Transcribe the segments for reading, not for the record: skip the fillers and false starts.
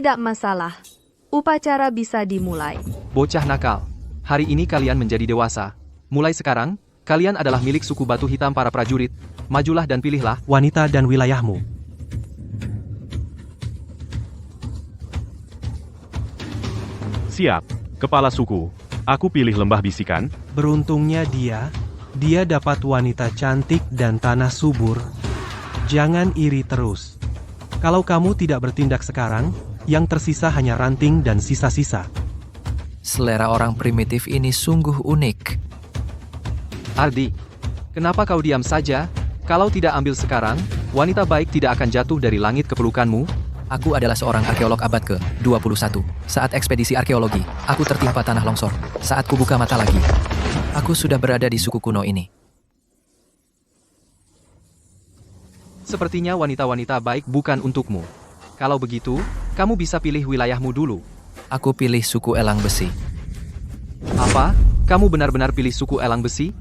Tidak masalah. Upacara bisa dimulai. Bocah nakal. Hari ini kalian menjadi dewasa. Mulai sekarang, kalian adalah milik suku Batu Hitam para prajurit. Majulah dan pilihlah wanita dan wilayahmu. Siap, kepala suku. Aku pilih lembah bisikan. Beruntungnya dia dapat wanita cantik dan tanah subur. Jangan iri terus. Kalau kamu tidak bertindak sekarang, yang tersisa hanya ranting dan sisa-sisa. Selera orang primitif ini sungguh unik. Ardi. Kenapa kau diam saja? Kalau tidak ambil sekarang, wanita baik tidak akan jatuh dari langit ke pelukanmu. Aku adalah seorang arkeolog abad ke-21. Saat ekspedisi arkeologi, aku tertimpa tanah longsor. Saat kubuka mata lagi, aku sudah berada di suku kuno ini. Sepertinya wanita-wanita baik bukan untukmu. Kalau begitu, kamu bisa pilih wilayahmu dulu. Aku pilih suku Elang Besi. Apa? Kamu benar-benar pilih suku Elang Besi?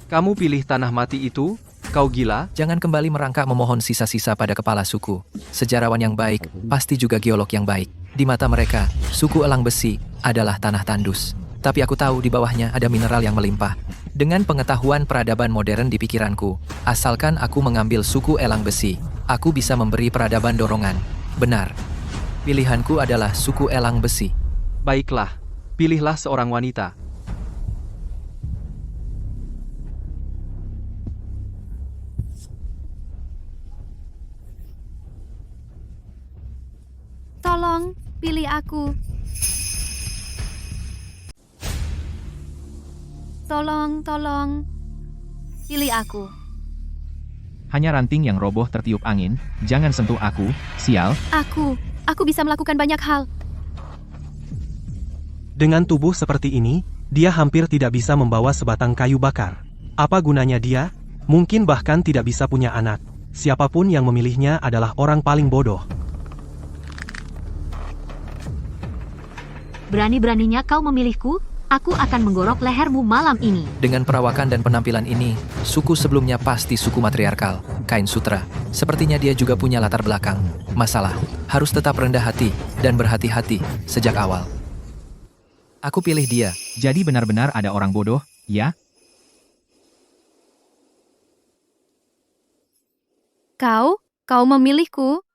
Kamu pilih tanah mati itu? Kau gila? Jangan kembali merangkak memohon sisa-sisa pada kepala suku. Sejarawan yang baik, pasti juga geolog yang baik. Di mata mereka, suku Elang Besi adalah tanah tandus. Tapi aku tahu di bawahnya ada mineral yang melimpah. Dengan pengetahuan peradaban modern di pikiranku, asalkan aku mengambil suku Elang Besi, aku bisa memberi peradaban dorongan. Benar. Pilihanku adalah suku Elang Besi. Baiklah, pilihlah seorang wanita. Tolong, pilih aku. Tolong. Pilih aku. Hanya ranting yang roboh tertiup angin, jangan sentuh aku, sial. Aku bisa melakukan banyak hal. Dengan tubuh seperti ini, dia hampir tidak bisa membawa sebatang kayu bakar. Apa gunanya dia? Mungkin bahkan tidak bisa punya anak. Siapapun yang memilihnya adalah orang paling bodoh. Berani-beraninya kau memilihku? Aku akan menggorok lehermu malam ini. Dengan perawakan dan penampilan ini, suku sebelumnya pasti suku matriarkal, kain sutra. Sepertinya dia juga punya latar belakang. Masalah, harus tetap rendah hati dan berhati-hati sejak awal. Aku pilih dia. Jadi benar-benar ada orang bodoh, ya? Kau memilihku?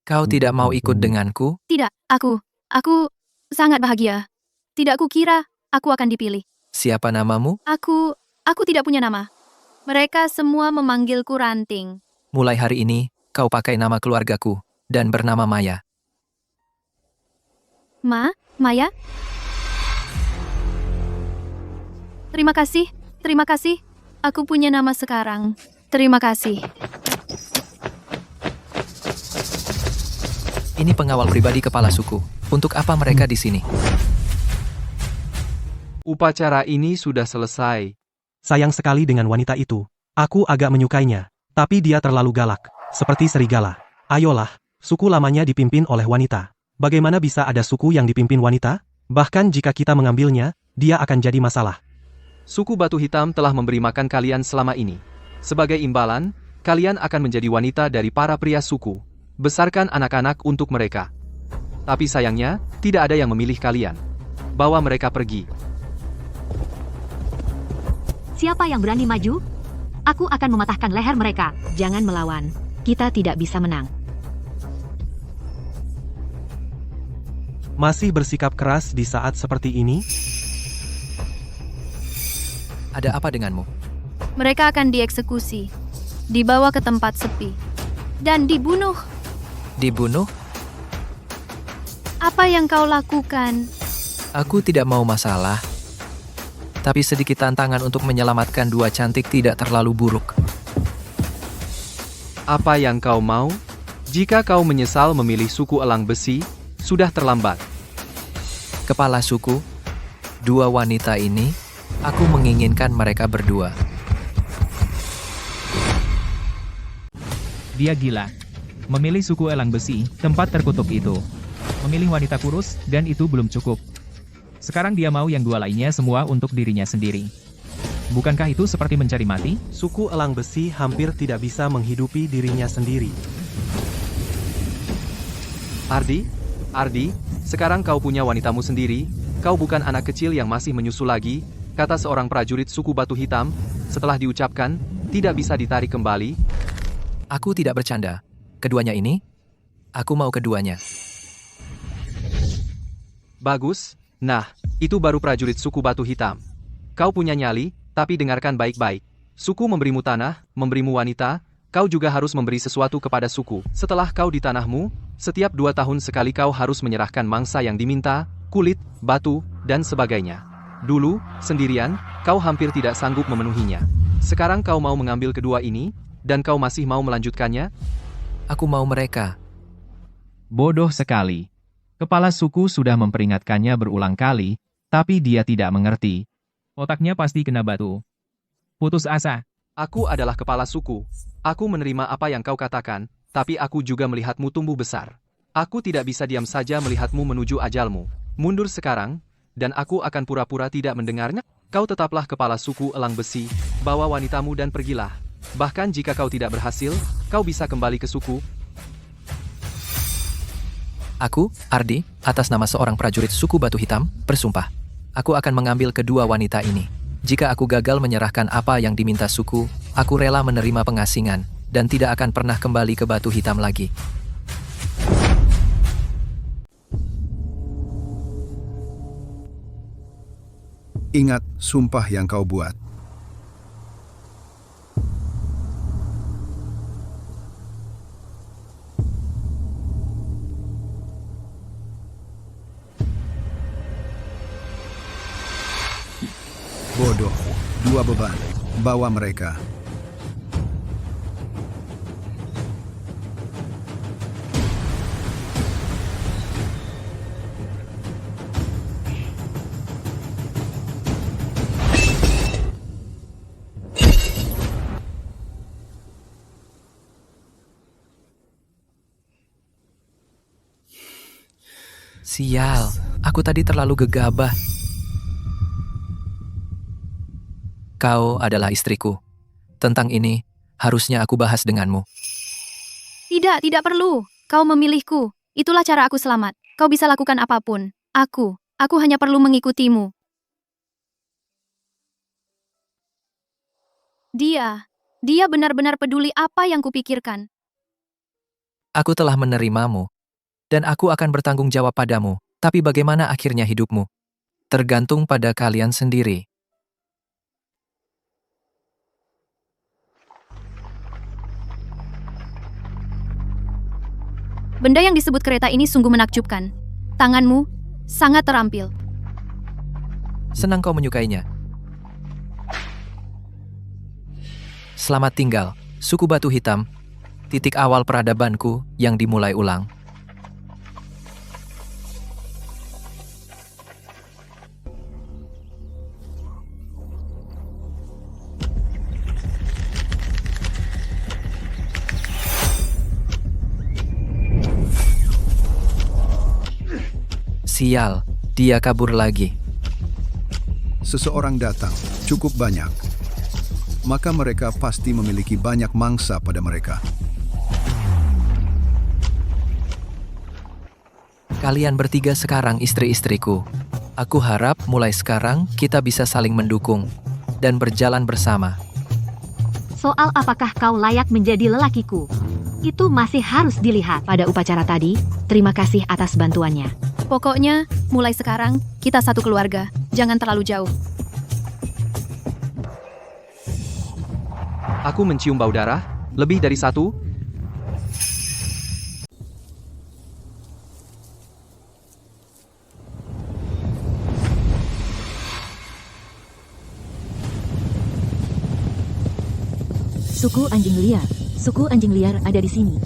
Kau tidak mau ikut denganku? Tidak, aku sangat bahagia. Tidak kukira aku akan dipilih. Siapa namamu? Aku tidak punya nama. Mereka semua memanggilku Ranting. Mulai hari ini, kau pakai nama keluargaku dan bernama Maya. Maya? Terima kasih. Aku punya nama sekarang. Terima kasih. Ini pengawal pribadi kepala suku. Untuk apa mereka di sini? Upacara ini sudah selesai. Sayang sekali dengan wanita itu. Aku agak menyukainya. Tapi dia terlalu galak. Seperti serigala. Ayolah, suku lamanya dipimpin oleh wanita. Bagaimana bisa ada suku yang dipimpin wanita? Bahkan jika kita mengambilnya, dia akan jadi masalah. Suku Batu Hitam telah memberi makan kalian selama ini. Sebagai imbalan, kalian akan menjadi wanita dari para pria suku. Besarkan anak-anak untuk mereka. Tapi sayangnya, tidak ada yang memilih kalian. Bawa mereka pergi. Siapa yang berani maju? Aku akan mematahkan leher mereka. Jangan melawan. Kita tidak bisa menang. Masih bersikap keras di saat seperti ini? Ada apa denganmu? Mereka akan dieksekusi, dibawa ke tempat sepi, dan dibunuh. Dibunuh? Apa yang kau lakukan? Aku tidak mau masalah. Tapi sedikit tantangan untuk menyelamatkan dua cantik tidak terlalu buruk. Apa yang kau mau? Jika kau menyesal memilih suku Elang Besi, sudah terlambat. Kepala suku, dua wanita ini, aku menginginkan mereka berdua. Dia gila. Memilih suku Elang Besi, tempat terkutuk itu. Memilih wanita kurus, dan itu belum cukup. Sekarang dia mau yang dua lainnya semua untuk dirinya sendiri. Bukankah itu seperti mencari mati? Suku elang besi hampir tidak bisa menghidupi dirinya sendiri. Ardi, sekarang kau punya wanitamu sendiri, kau bukan anak kecil yang masih menyusu lagi, kata seorang prajurit suku Batu Hitam, setelah diucapkan, tidak bisa ditarik kembali. Aku tidak bercanda. Keduanya ini, aku mau keduanya. Bagus, nah, itu baru prajurit suku Batu Hitam. Kau punya nyali, tapi dengarkan baik-baik. Suku memberimu tanah, memberimu wanita, kau juga harus memberi sesuatu kepada suku. Setelah kau di tanahmu, setiap 2 tahun sekali kau harus menyerahkan mangsa yang diminta, kulit, batu, dan sebagainya. Dulu, sendirian, kau hampir tidak sanggup memenuhinya. Sekarang kau mau mengambil kedua ini, dan kau masih mau melanjutkannya? Aku mau mereka. Bodoh sekali. Kepala suku sudah memperingatkannya berulang kali, tapi dia tidak mengerti. Otaknya pasti kena batu. Putus asa. Aku adalah kepala suku. Aku menerima apa yang kau katakan, tapi aku juga melihatmu tumbuh besar. Aku tidak bisa diam saja melihatmu menuju ajalmu. Mundur sekarang, dan aku akan pura-pura tidak mendengarnya. Kau tetaplah kepala suku elang besi, bawa wanitamu dan pergilah. Bahkan jika kau tidak berhasil, kau bisa kembali ke suku. Aku, Ardi, atas nama seorang prajurit suku Batu Hitam, bersumpah. Aku akan mengambil kedua wanita ini. Jika aku gagal menyerahkan apa yang diminta suku, aku rela menerima pengasingan, dan tidak akan pernah kembali ke Batu Hitam lagi. Ingat sumpah yang kau buat. Bodoh, 2 beban. Bawa mereka. Sial, aku tadi terlalu gegabah. Kau adalah istriku. Tentang ini, harusnya aku bahas denganmu. Tidak perlu. Kau memilihku. Itulah cara aku selamat. Kau bisa lakukan apapun. Aku hanya perlu mengikutimu. Dia benar-benar peduli apa yang kupikirkan. Aku telah menerimamu, dan aku akan bertanggung jawab padamu. Tapi bagaimana akhirnya hidupmu? Tergantung pada kalian sendiri. Benda yang disebut kereta ini sungguh menakjubkan. Tanganmu sangat terampil. Senang kau menyukainya. Selamat tinggal, suku Batu Hitam. Titik awal peradabanku yang dimulai ulang. Sial, dia kabur lagi. Seseorang datang, cukup banyak. Maka mereka pasti memiliki banyak mangsa pada mereka. Kalian bertiga sekarang istri-istriku. Aku harap mulai sekarang kita bisa saling mendukung dan berjalan bersama. Soal apakah kau layak menjadi lelakiku, itu masih harus dilihat pada upacara tadi. Terima kasih atas bantuannya. Pokoknya, mulai sekarang, kita satu keluarga. Jangan terlalu jauh. Aku mencium bau darah, lebih dari 1. Suku anjing liar. Suku anjing liar ada di sini.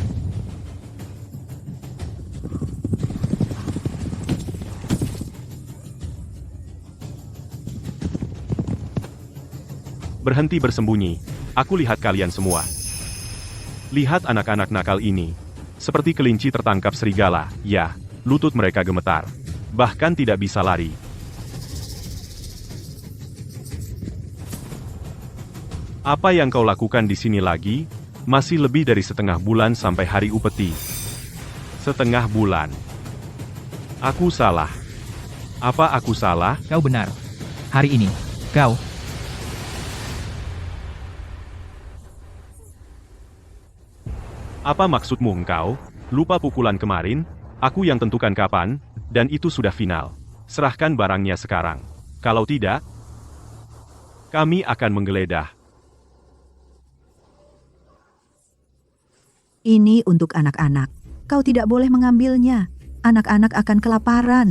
Berhenti bersembunyi. Aku lihat kalian semua. Lihat anak-anak nakal ini. Seperti kelinci tertangkap serigala. Ya, lutut mereka gemetar. Bahkan tidak bisa lari. Apa yang kau lakukan di sini lagi? Masih lebih dari setengah bulan sampai hari upeti. Setengah bulan. Aku salah. Apa aku salah? Kau benar. Hari ini, kau... Apa maksudmu engkau? Lupa pukulan kemarin? Aku yang tentukan kapan, dan itu sudah final. Serahkan barangnya sekarang. Kalau tidak, kami akan menggeledah. Ini untuk anak-anak. Kau tidak boleh mengambilnya. Anak-anak akan kelaparan.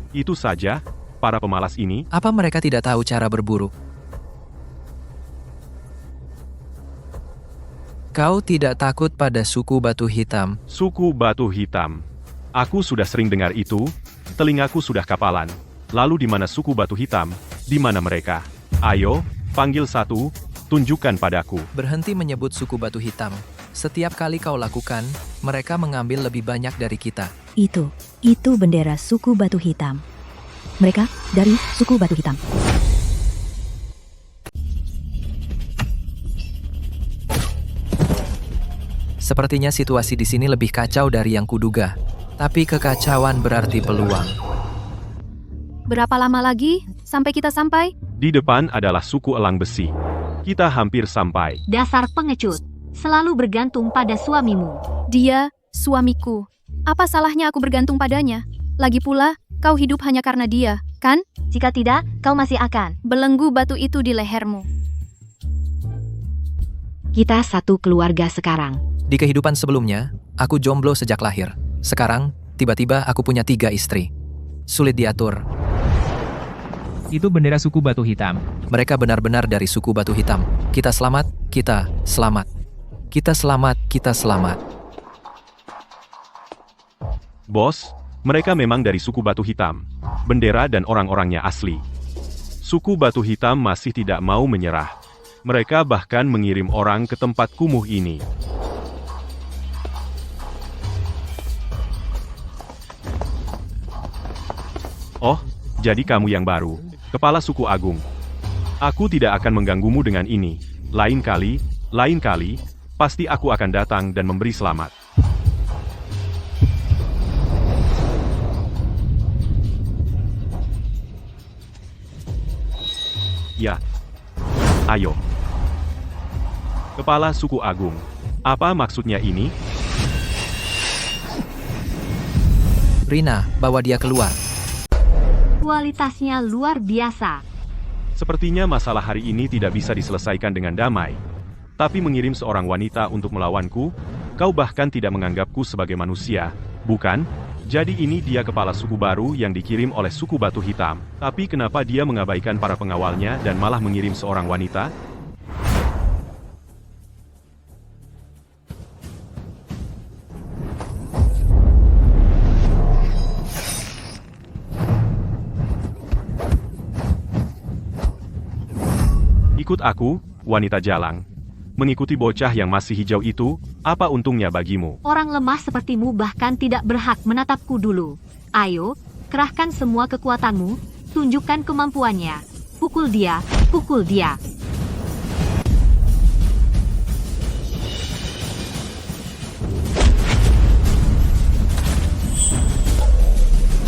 Itu saja, para pemalas ini. Apa mereka tidak tahu cara berburu? Kau tidak takut pada suku batu hitam? Suku batu hitam. Aku sudah sering dengar itu, telingaku sudah kapalan. Lalu di mana suku batu hitam? Di mana mereka? Ayo, panggil satu, tunjukkan padaku. Berhenti menyebut suku batu hitam. Setiap kali kau lakukan, mereka mengambil lebih banyak dari kita. Itu bendera suku batu hitam. Mereka dari suku batu hitam. Sepertinya situasi di sini lebih kacau dari yang kuduga. Tapi kekacauan berarti peluang. Berapa lama lagi sampai kita sampai? Di depan adalah suku elang besi. Kita hampir sampai. Dasar pengecut. Selalu bergantung pada suamimu. Dia, suamiku. Apa salahnya aku bergantung padanya? Lagi pula, kau hidup hanya karena dia, kan? Jika tidak, kau masih akan Belenggu batu itu di lehermu. Kita satu keluarga sekarang. Di kehidupan sebelumnya, aku jomblo sejak lahir. Sekarang, tiba-tiba aku punya 3 istri. Sulit diatur. Itu bendera suku batu hitam. Mereka benar-benar dari suku batu hitam. Kita selamat, kita selamat. Kita selamat, kita selamat. Bos, mereka memang dari suku batu hitam. Bendera dan orang-orangnya asli. Suku batu hitam masih tidak mau menyerah. Mereka bahkan mengirim orang ke tempat kumuh ini. Oh, jadi kamu yang baru, kepala suku agung. Aku tidak akan mengganggumu dengan ini. Lain kali, pasti aku akan datang dan memberi selamat. Ya. Ayo. Kepala suku agung. Apa maksudnya ini? Rina, bawa dia keluar. Kualitasnya luar biasa. Sepertinya masalah hari ini tidak bisa diselesaikan dengan damai. Tapi mengirim seorang wanita untuk melawanku, kau bahkan tidak menganggapku sebagai manusia, bukan? Jadi ini dia kepala suku baru yang dikirim oleh suku batu hitam. Tapi kenapa dia mengabaikan para pengawalnya dan malah mengirim seorang wanita? Ikut aku, wanita jalang. Mengikuti bocah yang masih hijau itu, apa untungnya bagimu? Orang lemah sepertimu bahkan tidak berhak menatapku dulu. Ayo, kerahkan semua kekuatanmu, tunjukkan kemampuannya. Pukul dia, pukul dia.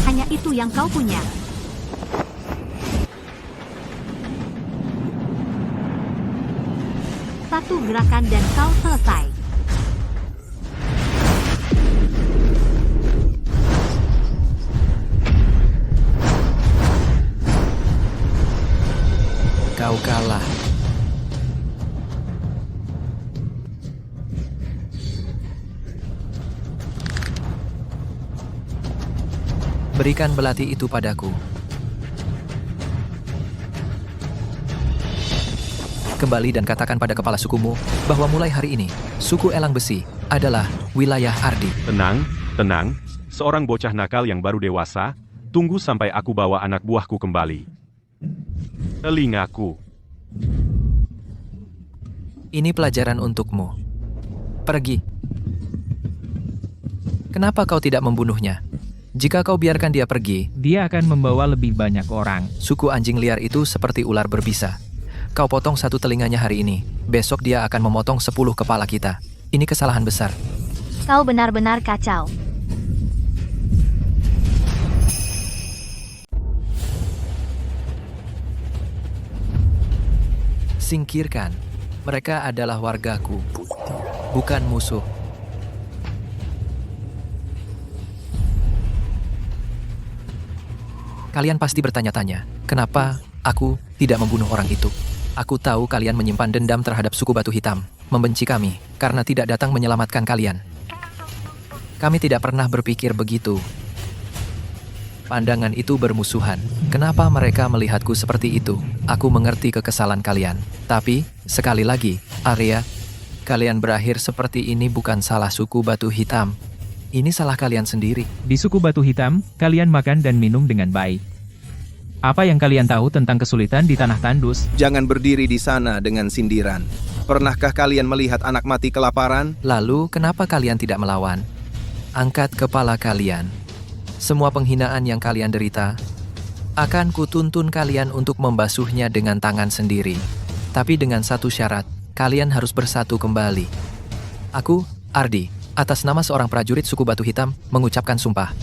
Hanya itu yang kau punya. Satu gerakan dan kau selesai. Kau kalah. Berikan belati itu padaku. Kembali dan katakan pada kepala sukumu bahwa mulai hari ini, suku Elang Besi adalah wilayah Ardi. Tenang, tenang. Seorang bocah nakal yang baru dewasa, tunggu sampai aku bawa anak buahku kembali. Telingaku. Ini pelajaran untukmu. Pergi. Kenapa kau tidak membunuhnya? Jika kau biarkan dia pergi, Dia akan membawa lebih banyak orang. suku anjing liar itu seperti ular berbisa. Kau potong satu telinganya hari ini. Besok dia akan memotong 10 kepala kita. Ini kesalahan besar. Kau benar-benar kacau. Singkirkan. Mereka adalah wargaku, bukan musuh. Kalian pasti bertanya-tanya, kenapa aku tidak membunuh orang itu? Aku tahu kalian menyimpan dendam terhadap suku Batu Hitam, membenci kami, karena tidak datang menyelamatkan kalian. Kami tidak pernah berpikir begitu. Pandangan itu bermusuhan. Kenapa mereka melihatku seperti itu? Aku mengerti kekesalan kalian. Tapi, sekali lagi, Arya, kalian berakhir seperti ini bukan salah suku Batu Hitam. Ini salah kalian sendiri. Di suku Batu Hitam, kalian makan dan minum dengan baik. Apa yang kalian tahu tentang kesulitan di tanah tandus? Jangan berdiri di sana dengan sindiran. Pernahkah kalian melihat anak mati kelaparan? Lalu, kenapa kalian tidak melawan? Angkat kepala kalian. Semua penghinaan yang kalian derita, akan kutuntun kalian untuk membasuhnya dengan tangan sendiri. Tapi dengan satu syarat, kalian harus bersatu kembali. Aku, Ardi, atas nama seorang prajurit suku Batu Hitam, mengucapkan sumpah.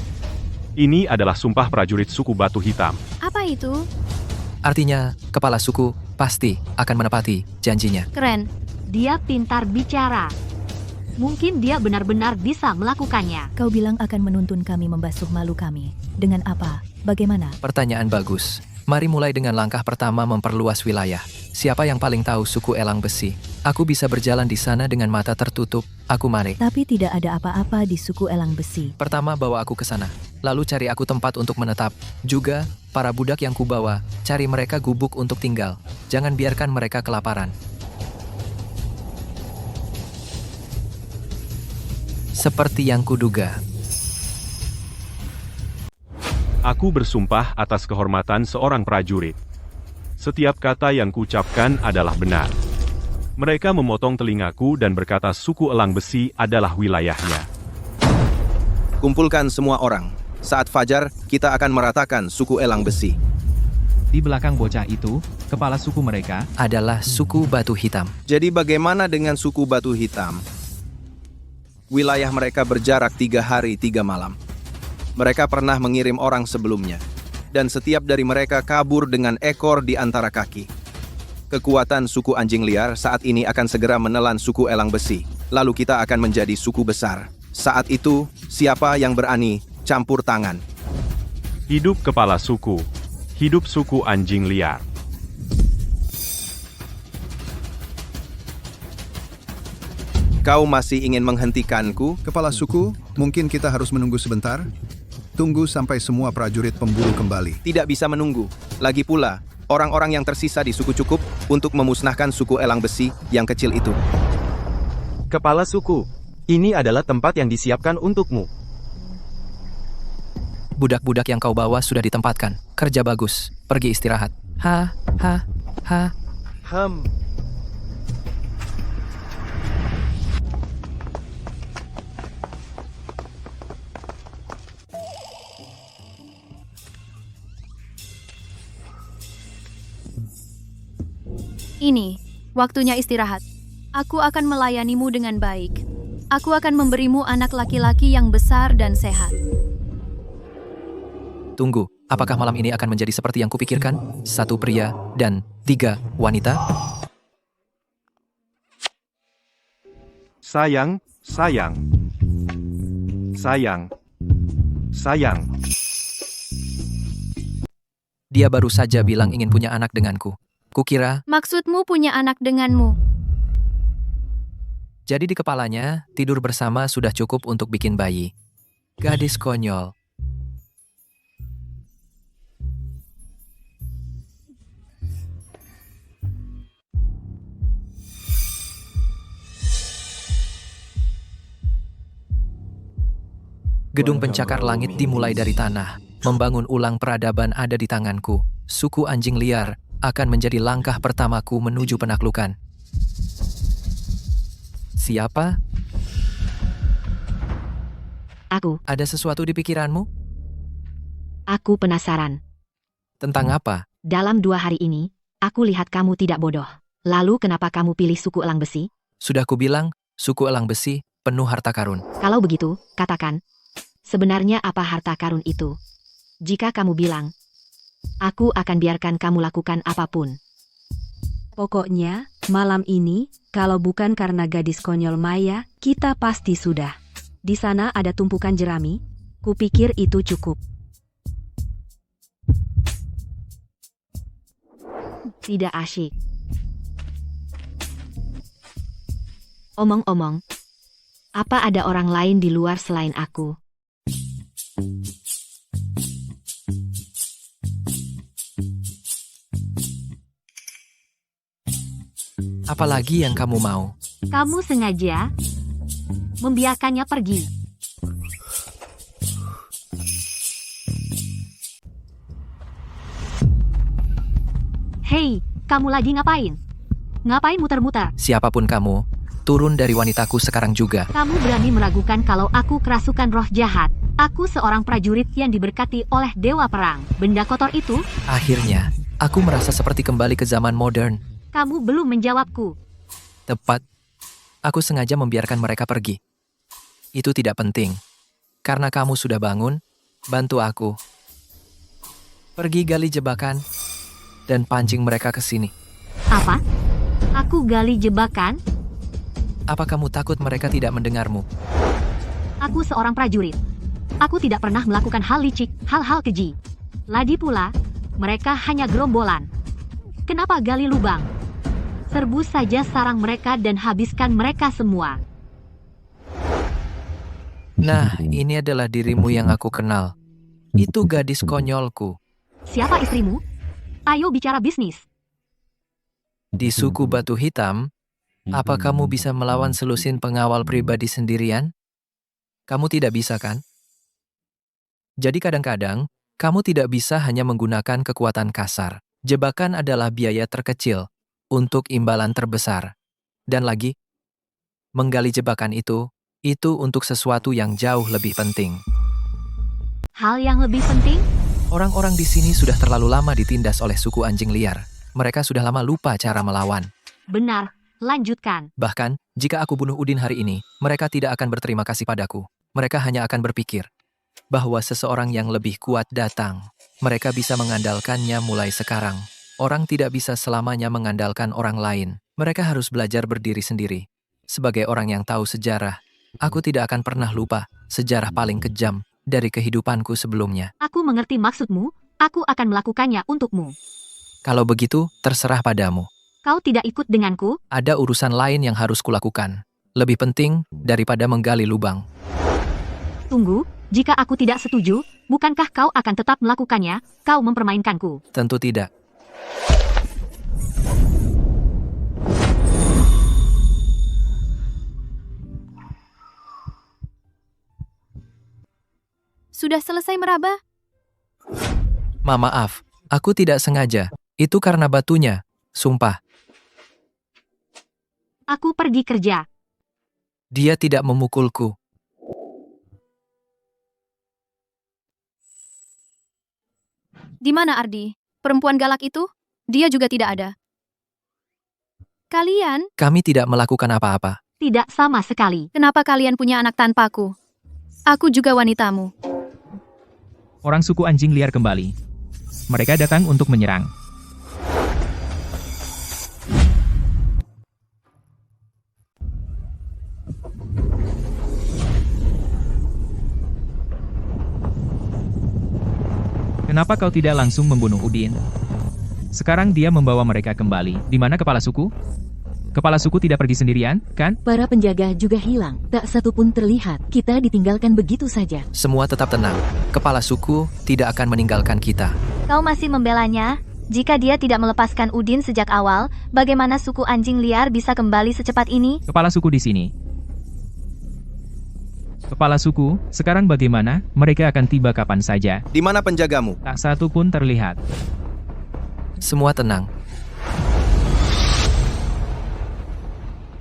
Ini adalah sumpah prajurit suku Batu Hitam. Apa itu? Artinya, kepala suku pasti akan menepati janjinya. Keren. Dia pintar bicara. Mungkin dia benar-benar bisa melakukannya. Kau bilang akan menuntun kami membasuh malu kami. Dengan apa? Bagaimana? Pertanyaan bagus. Mari mulai dengan langkah pertama memperluas wilayah. Siapa yang paling tahu suku Elang Besi? Aku bisa berjalan di sana dengan mata tertutup. Aku mari. Tapi tidak ada apa-apa di suku Elang Besi. Pertama bawa aku ke sana. Lalu cari aku tempat untuk menetap. Juga, para budak yang kubawa, cari mereka gubuk untuk tinggal. Jangan biarkan mereka kelaparan. Seperti yang kuduga. Aku bersumpah atas kehormatan seorang prajurit. Setiap kata yang kuucapkan adalah benar. Mereka memotong telingaku dan berkata suku Elang Besi adalah wilayahnya. Kumpulkan semua orang. Saat fajar, kita akan meratakan suku Elang Besi. Di belakang bocah itu, kepala suku mereka Adalah suku Batu Hitam. Jadi bagaimana dengan suku Batu Hitam? Wilayah mereka berjarak 3 hari 3 malam. Mereka pernah mengirim orang sebelumnya. Dan setiap dari mereka kabur dengan ekor di antara kaki. Kekuatan suku anjing liar saat ini akan segera menelan suku Elang Besi. Lalu kita akan menjadi suku besar. Saat itu, siapa yang berani campur tangan? Hidup kepala suku. Hidup suku anjing liar. Kau masih ingin menghentikanku? Kepala suku, mungkin kita harus menunggu sebentar? Tunggu sampai semua prajurit pemburu kembali. Tidak bisa menunggu. Lagi pula, orang-orang yang tersisa di suku cukup untuk memusnahkan suku Elang Besi yang kecil itu. Kepala suku, ini adalah tempat yang disiapkan untukmu. Budak-budak yang kau bawa sudah ditempatkan. Kerja bagus. Pergi istirahat. Ha. Ini, waktunya istirahat. Aku akan melayanimu dengan baik. Aku akan memberimu anak laki-laki yang besar dan sehat. Tunggu, apakah malam ini akan menjadi seperti yang kupikirkan? 1 pria dan 3 wanita? Sayang. Dia baru saja bilang ingin punya anak denganku. Kukira, Maksudmu punya anak denganmu? jadi di kepalanya, tidur bersama sudah cukup untuk bikin bayi. Gadis konyol. Gedung pencakar langit dimulai dari tanah. Membangun ulang peradaban ada di tanganku. Suku anjing liar akan menjadi langkah pertamaku menuju penaklukan. Siapa? Aku. Ada sesuatu di pikiranmu? Aku penasaran. Tentang apa? Dalam 2 hari ini, Aku lihat kamu tidak bodoh. Lalu kenapa kamu pilih suku elang besi? Sudah kubilang, suku elang besi penuh harta karun. Kalau begitu, katakan. Sebenarnya apa harta karun itu? Jika kamu bilang, aku akan biarkan kamu lakukan apapun. Pokoknya, malam ini, kalau bukan karena gadis konyol Maya, kita pasti sudah. Di sana ada tumpukan jerami. Kupikir itu cukup. Tidak asyik. Omong-omong, apa ada orang lain di luar selain aku? Apalagi yang kamu mau? Kamu sengaja membiarkannya pergi. Hei, kamu lagi ngapain? Ngapain muter-muter? Siapapun kamu, turun dari wanitaku sekarang juga. Kamu berani meragukan kalau aku kerasukan roh jahat. Aku seorang prajurit yang diberkati oleh dewa perang. Benda kotor itu? Akhirnya, aku merasa seperti kembali ke zaman modern. Kamu belum menjawabku. Tepat. Aku sengaja membiarkan mereka pergi. Itu tidak penting. Karena kamu sudah bangun, bantu aku. Pergi gali jebakan dan pancing mereka ke sini. Apa? Aku gali jebakan? Apa kamu takut mereka tidak mendengarmu? Aku seorang prajurit. Aku tidak pernah melakukan hal licik, hal-hal keji. Lagi pula, mereka hanya gerombolan. Kenapa gali lubang? Serbu saja sarang mereka dan habiskan mereka semua. Nah, ini adalah dirimu yang aku kenal. Itu gadis konyolku. Siapa istrimu? Ayo bicara bisnis. Di suku Batu Hitam, apa kamu bisa melawan selusin pengawal pribadi sendirian? Kamu tidak bisa, kan? Jadi kadang-kadang, kamu tidak bisa hanya menggunakan kekuatan kasar. Jebakan adalah biaya terkecil untuk imbalan terbesar. Dan lagi, menggali jebakan itu untuk sesuatu yang jauh lebih penting. Hal yang lebih penting? Orang-orang di sini sudah terlalu lama ditindas oleh suku anjing liar. Mereka sudah lama lupa cara melawan. Benar, lanjutkan. Bahkan, jika aku bunuh Udin hari ini, mereka tidak akan berterima kasih padaku. Mereka hanya akan berpikir bahwa seseorang yang lebih kuat datang. Mereka bisa mengandalkannya mulai sekarang. Orang tidak bisa selamanya mengandalkan orang lain. Mereka harus belajar berdiri sendiri. Sebagai orang yang tahu sejarah, aku tidak akan pernah lupa sejarah paling kejam dari kehidupanku sebelumnya. Aku mengerti maksudmu. Aku akan melakukannya untukmu. Kalau begitu, terserah padamu. Kau tidak ikut denganku? Ada urusan lain yang harus kulakukan. Lebih penting daripada menggali lubang. Tunggu, jika aku tidak setuju, bukankah kau akan tetap melakukannya? Kau mempermainkanku. Tentu tidak. Sudah selesai meraba? Maaf, aku tidak sengaja. Itu karena batunya. Sumpah. Aku pergi kerja. Dia tidak memukulku. Di mana Ardi? Perempuan galak itu? Dia juga tidak ada. Kalian? Kami tidak melakukan apa-apa. Tidak sama sekali. Kenapa kalian punya anak tanpaku? Aku juga wanitamu. Orang suku anjing liar kembali. Mereka datang untuk menyerang. Kenapa kau tidak langsung membunuh Udin? Sekarang dia membawa mereka kembali. Di mana kepala suku? Kepala suku tidak pergi sendirian, kan? Para penjaga juga hilang. Tak satu pun terlihat. Kita ditinggalkan begitu saja. Semua tetap tenang. Kepala suku tidak akan meninggalkan kita. Kau masih membelanya? Jika dia tidak melepaskan Udin sejak awal, bagaimana suku anjing liar bisa kembali secepat ini? Kepala suku di sini. Kepala suku, sekarang bagaimana? Mereka akan tiba kapan saja. Di mana penjagamu? Tak satu pun terlihat. Semua tenang.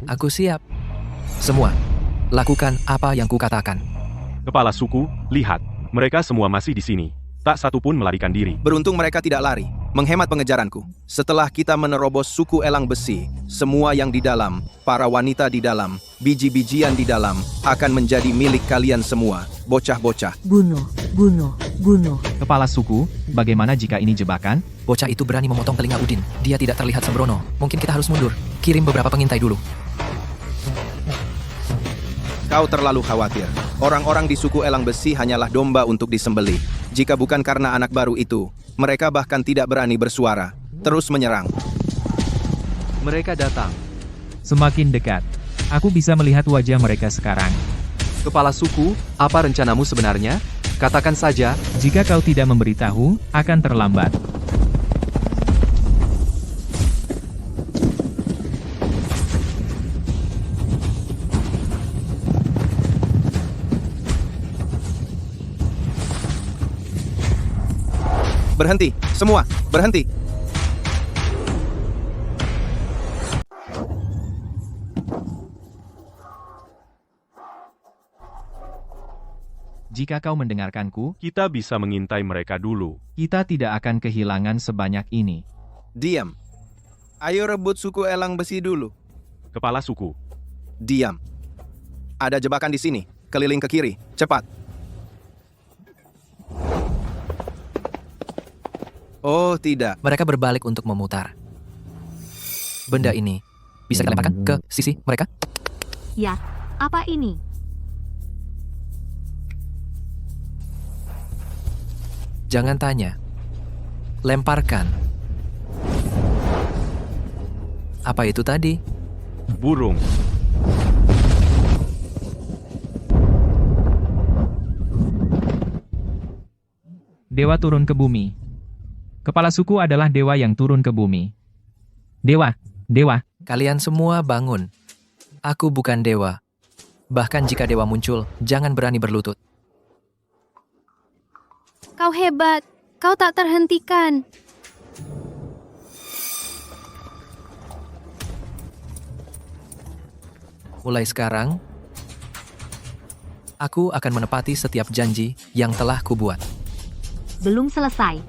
Aku siap. Semua, lakukan apa yang kukatakan. Kepala suku, lihat. Mereka semua masih di sini. Tak satu pun melarikan diri. Beruntung mereka tidak lari. menghemat pengejaranku. Setelah kita menerobos suku elang besi, semua yang di dalam, para wanita di dalam, biji-bijian di dalam, akan menjadi milik kalian semua, bocah-bocah. Bunuh, bunuh, bunuh. Kepala suku, bagaimana jika ini jebakan? Bocah itu berani memotong telinga Udin. Dia tidak terlihat sembrono. Mungkin kita harus mundur. Kirim beberapa pengintai dulu. Kau terlalu khawatir. Orang-orang di suku elang besi hanyalah domba untuk disembelih. Jika bukan karena anak baru itu, mereka bahkan tidak berani bersuara. Terus menyerang. Mereka datang. Semakin dekat. Aku bisa melihat wajah mereka sekarang. Kepala suku, apa rencanamu sebenarnya? Katakan saja. Jika kau tidak memberitahu, akan terlambat. Berhenti, semua, berhenti. Jika kau mendengarkanku, Kita bisa mengintai mereka dulu. kita tidak akan kehilangan sebanyak ini. Diam. Ayo rebut suku elang besi dulu. Kepala suku. Diam. Ada jebakan di sini. Keliling ke kiri. Cepat. Oh, tidak. Mereka berbalik untuk memutar. Benda ini bisa kita lemparkan ke sisi mereka? Ya, apa ini? Jangan tanya. Lemparkan. Apa itu tadi? Burung. Dewa turun ke bumi. Kepala suku adalah dewa yang turun ke bumi. Dewa, dewa. Kalian semua bangun. Aku bukan dewa. Bahkan jika dewa muncul, jangan berani berlutut. Kau hebat. Kau tak terhentikan. Mulai sekarang, aku akan menepati setiap janji yang telah kubuat. Belum selesai.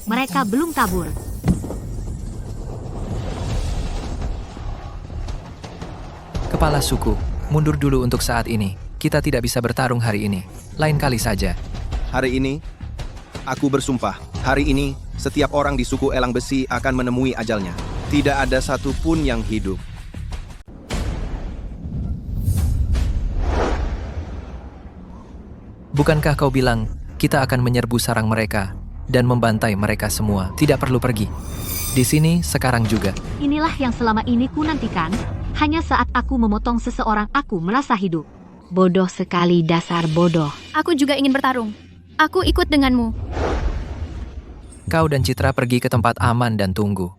Mereka belum kabur. Kepala suku, mundur dulu untuk saat ini. Kita tidak bisa bertarung hari ini. Lain kali saja. Hari ini, aku bersumpah. Hari ini, setiap orang di suku elang besi akan menemui ajalnya. Tidak ada satupun yang hidup. Bukankah kau bilang, kita akan menyerbu sarang mereka dan membantai mereka semua? Tidak perlu pergi. Di sini, sekarang juga. Inilah yang selama ini ku nantikan. Hanya saat aku memotong seseorang, aku merasa hidup. Bodoh sekali, dasar bodoh. Aku juga ingin bertarung. Aku ikut denganmu. Kau dan Citra pergi ke tempat aman dan tunggu.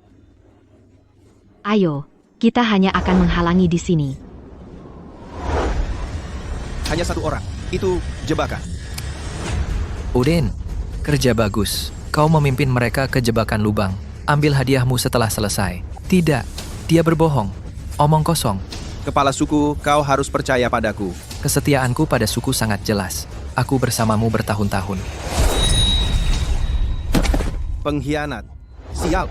Ayo, kita hanya akan menghalangi di sini. Hanya satu orang. Itu jebakan. Udin, kerja bagus. Kau memimpin mereka ke jebakan lubang. Ambil hadiahmu setelah selesai. Tidak, dia berbohong. Omong kosong. Kepala suku, kau harus percaya padaku. Kesetiaanku pada suku sangat jelas. Aku bersamamu bertahun-tahun. Pengkhianat. Sial.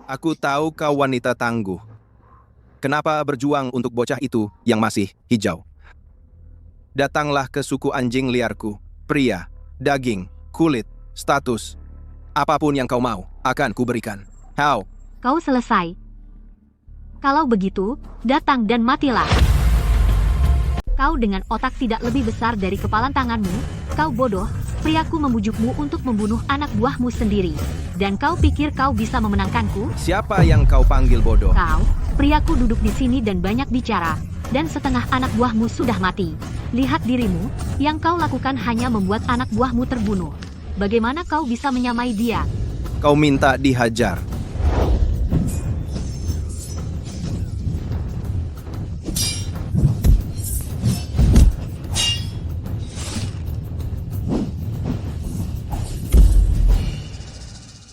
Aku tahu kau wanita tangguh. Kenapa berjuang untuk bocah itu yang masih hijau? Datanglah ke suku anjing liarku. Pria, daging, kulit, status. Apapun yang kau mau, akan kuberikan. How? Kau selesai. Kalau begitu, datang dan matilah. Kau dengan otak tidak lebih besar dari kepalan tanganmu. Kau bodoh. Priaku membujukmu untuk membunuh anak buahmu sendiri. Dan kau pikir kau bisa memenangkanku? Siapa yang kau panggil bodoh? Kau, priaku duduk di sini dan banyak bicara. Dan setengah anak buahmu sudah mati. Lihat dirimu, yang kau lakukan hanya membuat anak buahmu terbunuh. Bagaimana kau bisa menyamai dia? Kau minta dihajar.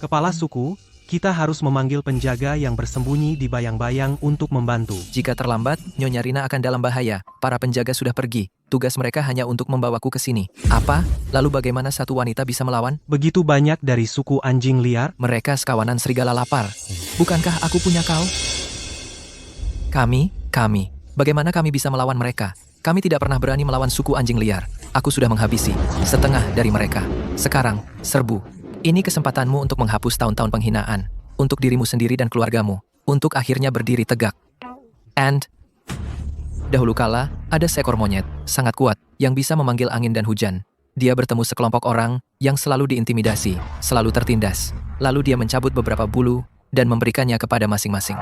Kepala suku, Kita harus memanggil penjaga yang bersembunyi di bayang-bayang untuk membantu. Jika terlambat, Nyonya Rina akan dalam bahaya. Para penjaga sudah pergi. Tugas mereka hanya untuk membawaku ke sini. Apa? Lalu bagaimana satu wanita bisa melawan? Begitu banyak dari suku anjing liar. Mereka sekawanan serigala lapar. Bukankah aku punya kau? Kami. Bagaimana kami bisa melawan mereka? Kami tidak pernah berani melawan suku anjing liar. Aku sudah menghabisi setengah dari mereka. Sekarang, serbu. Ini kesempatanmu untuk menghapus tahun-tahun penghinaan. Untuk dirimu sendiri dan keluargamu. Untuk akhirnya berdiri tegak. And dahulu kala, ada seekor monyet, sangat kuat, yang bisa memanggil angin dan hujan. Dia bertemu sekelompok orang yang selalu diintimidasi, selalu tertindas. Lalu dia mencabut beberapa bulu dan memberikannya kepada masing-masing.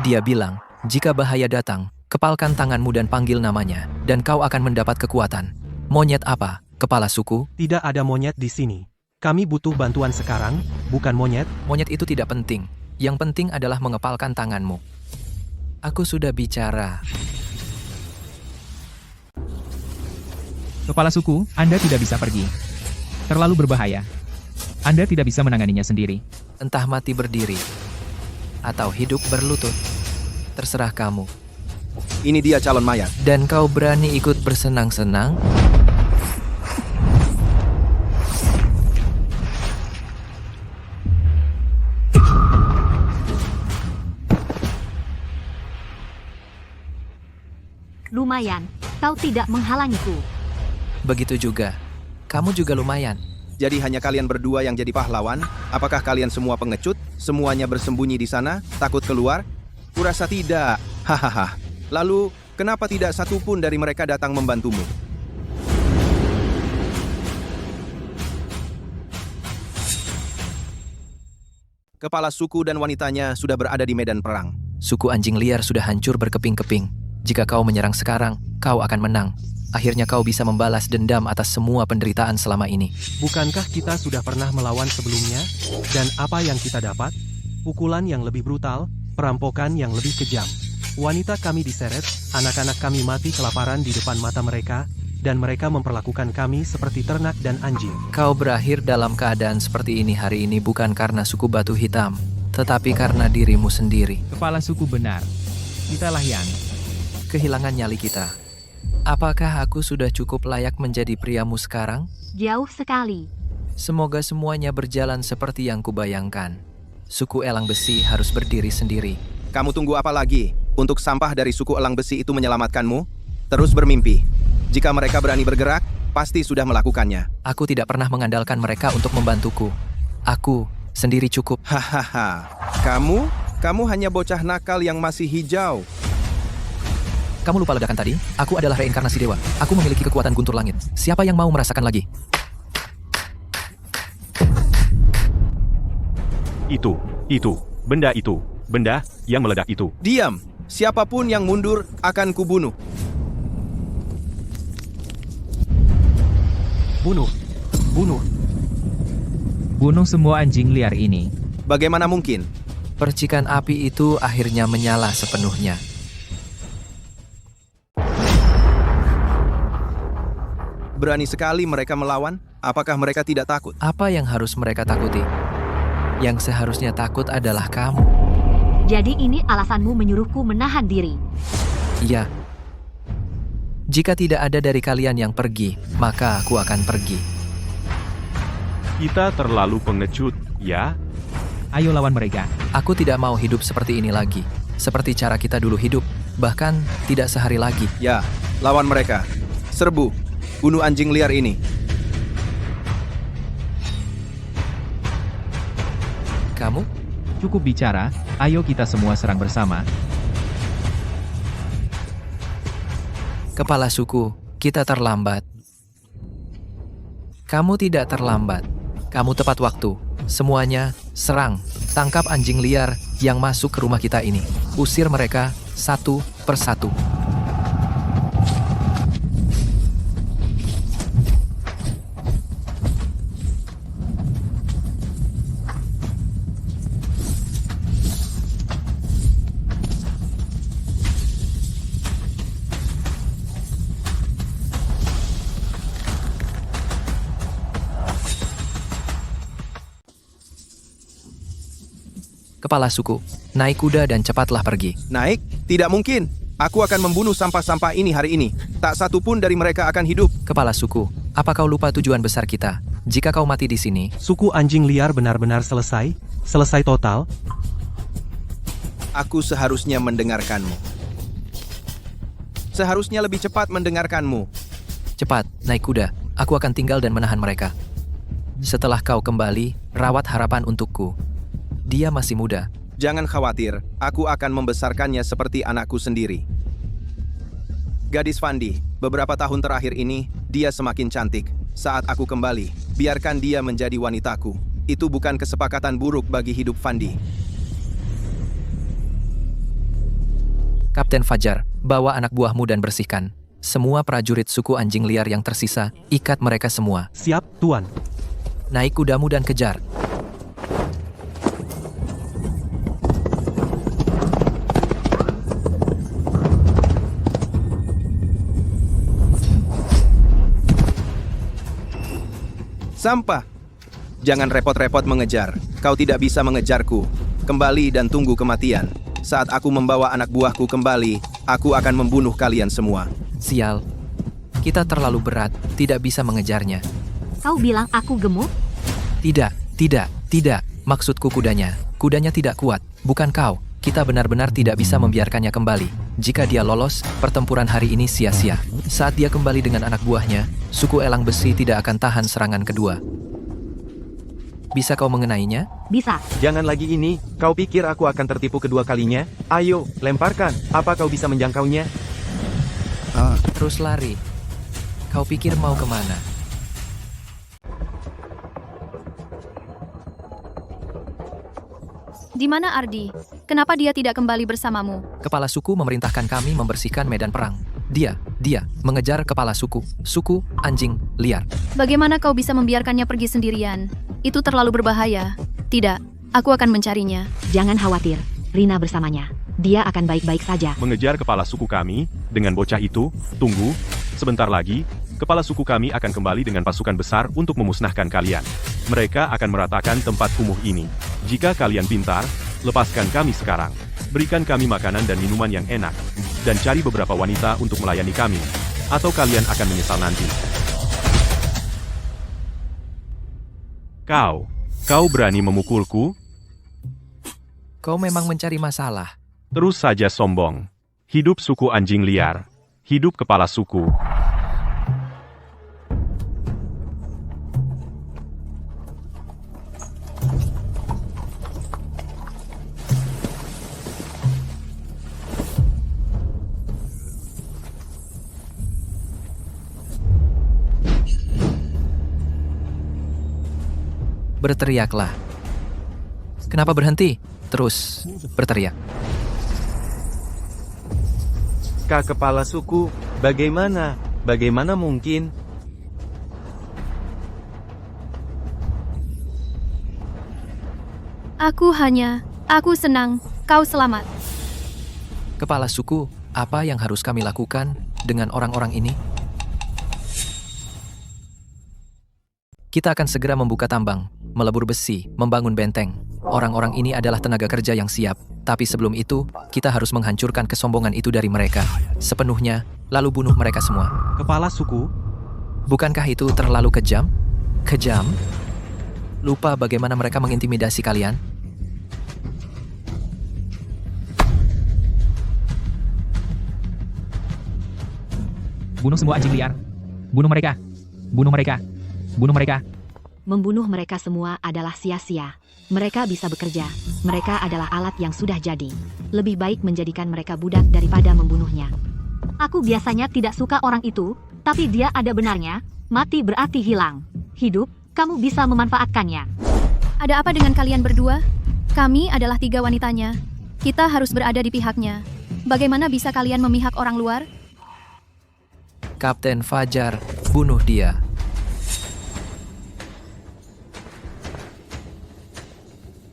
Dia bilang, jika bahaya datang, kepalkan tanganmu dan panggil namanya, dan kau akan mendapat kekuatan. Monyet apa? Kepala suku? Tidak ada monyet di sini. Kami butuh bantuan sekarang, bukan monyet. Monyet itu tidak penting. Yang penting adalah mengepalkan tanganmu. Aku sudah bicara. Kepala suku, Anda tidak bisa pergi. Terlalu berbahaya. Anda tidak bisa menanganinya sendiri. Entah mati berdiri, atau hidup berlutut. Terserah kamu. Ini dia calon mayat. Dan kau berani ikut bersenang-senang? Lumayan, kau tidak menghalangiku. Begitu juga. Kamu juga lumayan. Jadi hanya kalian berdua yang jadi pahlawan? Apakah kalian semua pengecut? Semuanya bersembunyi di sana? Takut keluar? Kurasa tidak. Hahaha. Lalu, kenapa tidak satu pun dari mereka datang membantumu? Kepala suku dan wanitanya sudah berada di medan perang. Suku anjing liar sudah hancur berkeping-keping. Jika kau menyerang sekarang, kau akan menang. Akhirnya kau bisa membalas dendam atas semua penderitaan selama ini. Bukankah kita sudah pernah melawan sebelumnya? Dan apa yang kita dapat? Pukulan yang lebih brutal, perampokan yang lebih kejam. Wanita kami diseret, anak-anak kami mati kelaparan di depan mata mereka, dan mereka memperlakukan kami seperti ternak dan anjing. Kau berakhir dalam keadaan seperti ini hari ini bukan karena suku batu hitam, tetapi karena dirimu sendiri. Kepala suku benar. Kitalah yang kehilangan nyali kita. Apakah aku sudah cukup layak menjadi priamu sekarang? Jauh sekali. Semoga semuanya berjalan seperti yang kubayangkan. Suku elang besi harus berdiri sendiri. Kamu tunggu apa lagi? Untuk sampah dari suku elang besi itu menyelamatkanmu? Terus bermimpi. Jika mereka berani bergerak, pasti sudah melakukannya. Aku tidak pernah mengandalkan mereka untuk membantuku. Aku sendiri cukup. Hahaha. Kamu hanya bocah nakal yang masih hijau. Kamu lupa ledakan tadi? Aku adalah reinkarnasi dewa. Aku memiliki kekuatan guntur langit. Siapa yang mau merasakan lagi? Benda yang meledak itu. Diam! Siapapun yang mundur akan kubunuh. bunuh semua anjing liar ini. Bagaimana mungkin? Percikan api itu akhirnya menyala sepenuhnya. Berani sekali mereka melawan. Apakah mereka tidak takut? Apa yang harus mereka takuti? Yang seharusnya takut adalah kamu. Jadi ini alasanmu menyuruhku menahan diri. Iya. Jika tidak ada dari kalian yang pergi, maka aku akan pergi. Kita terlalu pengecut, ya? Ayo lawan mereka. Aku tidak mau hidup seperti ini lagi. Seperti cara kita dulu hidup, bahkan tidak sehari lagi. Ya, lawan mereka. Serbu. Bunuh anjing liar ini. Kamu? Cukup bicara, ayo kita semua serang bersama. Kepala suku, kita terlambat. Kamu tidak terlambat. Kamu tepat waktu. Semuanya, serang. Tangkap anjing liar yang masuk ke rumah kita ini. Usir mereka satu persatu. Kepala suku, naik kuda dan cepatlah pergi. Naik? Tidak mungkin. Aku akan membunuh sampah-sampah ini hari ini. Tak satu pun dari mereka akan hidup. Kepala suku, apa kau lupa tujuan besar kita? Jika kau mati di sini, Suku anjing liar benar-benar selesai? Selesai total? Aku seharusnya mendengarkanmu. Seharusnya lebih cepat mendengarkanmu. cepat, naik kuda. Aku akan tinggal dan menahan mereka. Setelah kau kembali, rawat harapan untukku. Dia masih muda. Jangan khawatir, aku akan membesarkannya seperti anakku sendiri. Gadis Fandi, beberapa tahun terakhir ini, dia semakin cantik. Saat aku kembali, biarkan dia menjadi wanitaku. Itu bukan kesepakatan buruk bagi hidup Fandi. Kapten Fajar, bawa anak buahmu dan bersihkan. Semua prajurit suku anjing liar yang tersisa, ikat mereka semua. Siap, Tuan. Naik kudamu dan kejar. Sampah! Jangan repot-repot mengejar. Kau tidak bisa mengejarku. Kembali dan tunggu kematian. Saat aku membawa anak buahku kembali, aku akan membunuh kalian semua. Sial. Kita terlalu berat, tidak bisa mengejarnya. Kau bilang aku gemuk? Tidak. Maksudku kudanya. Kudanya tidak kuat, bukan kau. Kita benar-benar tidak bisa membiarkannya kembali. Jika dia lolos, pertempuran hari ini sia-sia. Saat dia kembali dengan anak buahnya, suku elang besi tidak akan tahan serangan kedua. Bisa kau mengenainya? Bisa. Jangan lagi ini, kau pikir aku akan tertipu kedua kalinya? Ayo, lemparkan. Apa kau bisa menjangkaunya? Terus lari. Kau pikir mau kemana? Di mana Ardi? Kenapa dia tidak kembali bersamamu? Kepala suku memerintahkan kami membersihkan medan perang. Dia mengejar kepala suku. Suku anjing liar. Bagaimana kau bisa membiarkannya pergi sendirian? Itu terlalu berbahaya. Tidak, aku akan mencarinya. Jangan khawatir, Rina bersamanya. Dia akan baik-baik saja. Mengejar kepala suku kami, dengan bocah itu, tunggu, sebentar lagi, kepala suku kami akan kembali dengan pasukan besar untuk memusnahkan kalian. Mereka akan meratakan tempat kumuh ini. Jika kalian pintar, lepaskan kami sekarang. Berikan kami makanan dan minuman yang enak. Dan cari beberapa wanita untuk melayani kami. Atau kalian akan menyesal nanti. Kau berani memukulku? Kau memang mencari masalah. Terus saja sombong. Hidup suku anjing liar. Hidup kepala suku. Berteriaklah. Kenapa berhenti? Terus berteriak. Kak kepala suku, bagaimana? Bagaimana mungkin? Aku senang, kau selamat. Kepala suku, apa yang harus kami lakukan dengan orang-orang ini? Kita akan segera membuka tambang, melebur besi, membangun benteng. Orang-orang ini adalah tenaga kerja yang siap. Tapi sebelum itu, kita harus menghancurkan kesombongan itu dari mereka. Sepenuhnya, lalu bunuh mereka semua. Kepala suku? Bukankah itu terlalu kejam? Kejam? Lupa bagaimana mereka mengintimidasi kalian? Bunuh semua anjing liar. Bunuh mereka. Bunuh mereka. Bunuh mereka. Membunuh mereka semua adalah sia-sia. Mereka bisa bekerja. Mereka adalah alat yang sudah jadi. Lebih baik menjadikan mereka budak daripada membunuhnya. Aku biasanya tidak suka orang itu, tapi dia ada benarnya. Mati berarti hilang. Hidup, kamu bisa memanfaatkannya. Ada apa dengan kalian berdua? Kami adalah 3 wanitanya. Kita harus berada di pihaknya. Bagaimana bisa kalian memihak orang luar? Kapten Fajar, bunuh dia.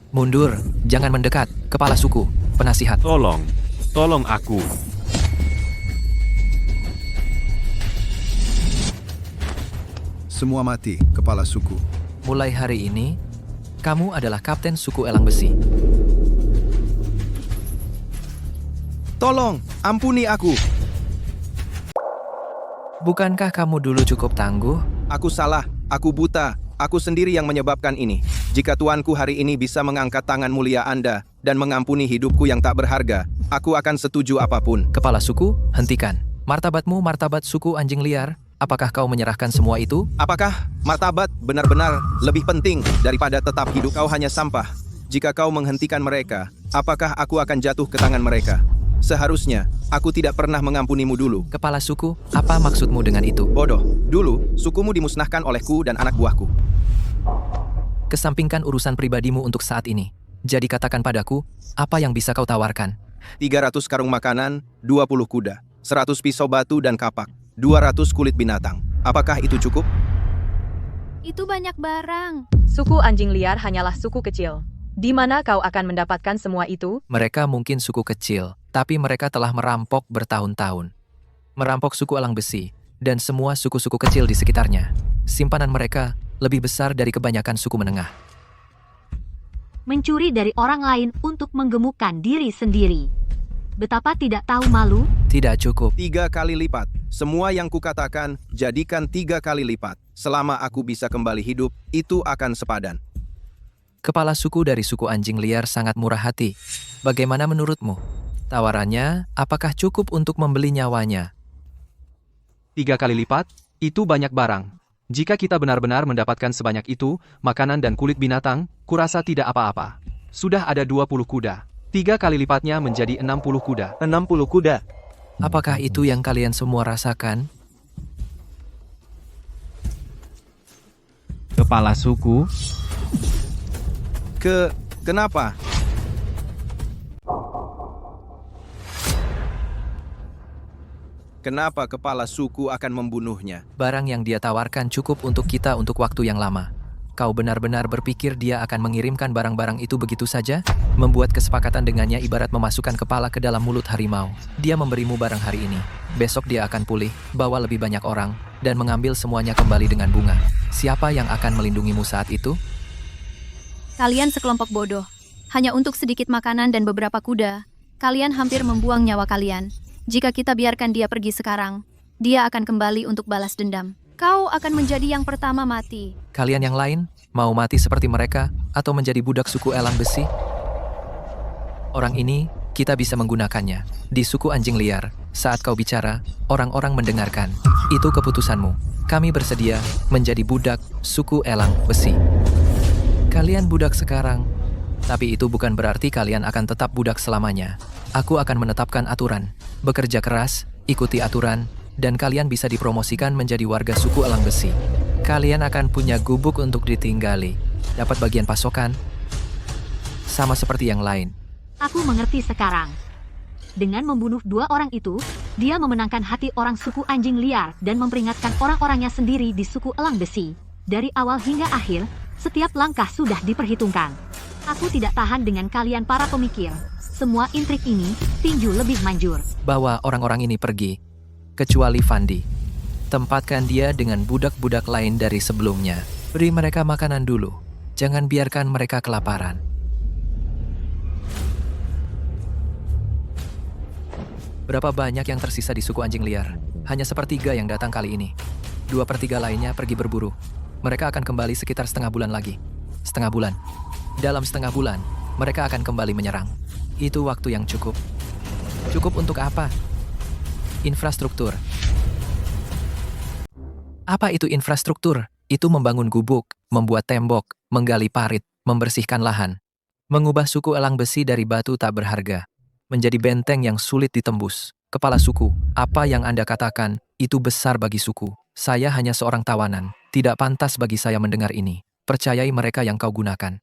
Mundur, jangan mendekat. Kepala suku, penasihat. Tolong aku. Semua mati, kepala suku. Mulai hari ini, kamu adalah kapten suku elang besi. Tolong, ampuni aku. Bukankah kamu dulu cukup tangguh? Aku salah, aku buta. Aku sendiri yang menyebabkan ini. Jika tuanku hari ini bisa mengangkat tangan mulia Anda dan mengampuni hidupku yang tak berharga, aku akan setuju apapun. Kepala suku, hentikan. Martabatmu martabat suku anjing liar. Apakah kau menyerahkan semua itu? Apakah martabat benar-benar lebih penting daripada tetap hidup? Kau hanya sampah. Jika kau menghentikan mereka, apakah aku akan jatuh ke tangan mereka? Seharusnya, aku tidak pernah mengampunimu dulu. Kepala suku, apa maksudmu dengan itu? Bodoh, dulu, sukumu dimusnahkan olehku dan anak buahku. Kesampingkan urusan pribadimu untuk saat ini. Jadi katakan padaku, apa yang bisa kau tawarkan? 300 karung makanan, 20 kuda, 100 pisau batu dan kapak, 200 kulit binatang. Apakah itu cukup? Itu banyak barang. Suku anjing liar hanyalah suku kecil. Di mana kau akan mendapatkan semua itu? Mereka mungkin suku kecil, tapi mereka telah merampok bertahun-tahun. Merampok suku elang besi, dan semua suku-suku kecil di sekitarnya. Simpanan mereka lebih besar dari kebanyakan suku menengah. Mencuri dari orang lain untuk menggemukkan diri sendiri. Betapa tidak tahu malu. Tidak cukup. 3 kali lipat. Semua yang kukatakan, jadikan 3 kali lipat. Selama aku bisa kembali hidup, itu akan sepadan. Kepala suku dari suku anjing liar sangat murah hati. Bagaimana menurutmu? Tawarannya, apakah cukup untuk membeli nyawanya? 3 kali lipat, itu banyak barang. Jika kita benar-benar mendapatkan sebanyak itu, makanan dan kulit binatang, kurasa tidak apa-apa. Sudah ada 20 kuda. 3 kali lipatnya menjadi 60 kuda. 60 kuda. Apakah itu yang kalian semua rasakan? Kepala suku, Kenapa? Kenapa kepala suku akan membunuhnya? Barang yang dia tawarkan cukup untuk kita untuk waktu yang lama. Kau benar-benar berpikir dia akan mengirimkan barang-barang itu begitu saja? Membuat kesepakatan dengannya ibarat memasukkan kepala ke dalam mulut harimau. Dia memberimu barang hari ini. Besok dia akan pulih, bawa lebih banyak orang, dan mengambil semuanya kembali dengan bunga. Siapa yang akan melindungimu saat itu? Kalian sekelompok bodoh. Hanya untuk sedikit makanan dan beberapa kuda, kalian hampir membuang nyawa kalian. Jika kita biarkan dia pergi sekarang, dia akan kembali untuk balas dendam. Kau akan menjadi yang pertama mati. Kalian yang lain, mau mati seperti mereka, atau menjadi budak suku elang besi? Orang ini, kita bisa menggunakannya. Di suku anjing liar, saat kau bicara, orang-orang mendengarkan. Itu keputusanmu. Kami bersedia menjadi budak suku elang besi. Kalian budak sekarang, tapi itu bukan berarti kalian akan tetap budak selamanya. Aku akan menetapkan aturan. Bekerja keras, ikuti aturan, dan kalian bisa dipromosikan menjadi warga suku elang besi. Kalian akan punya gubuk untuk ditinggali. Dapat bagian pasokan, sama seperti yang lain. Aku mengerti sekarang. Dengan membunuh 2 orang itu, dia memenangkan hati orang suku anjing liar dan memperingatkan orang-orangnya sendiri di suku elang besi. Dari awal hingga akhir, setiap langkah sudah diperhitungkan. Aku tidak tahan dengan kalian para pemikir. Semua intrik ini, tinju lebih manjur. Bawa orang-orang ini pergi, kecuali Fandi. Tempatkan dia dengan budak-budak lain dari sebelumnya. Beri mereka makanan dulu. Jangan biarkan mereka kelaparan. Berapa banyak yang tersisa di suku anjing liar? Hanya 1/3 yang datang kali ini. 2/3 lainnya pergi berburu. Mereka akan kembali sekitar setengah bulan lagi. Setengah bulan. Dalam setengah bulan, mereka akan kembali menyerang. Itu waktu yang cukup. Cukup untuk apa? Infrastruktur. Apa itu infrastruktur? Itu membangun gubuk, membuat tembok, menggali parit, membersihkan lahan. Mengubah suku elang besi dari batu tak berharga menjadi benteng yang sulit ditembus. Kepala suku, apa yang Anda katakan, itu besar bagi suku. Saya hanya seorang tawanan. Tidak pantas bagi saya mendengar ini. Percayai mereka yang kau gunakan.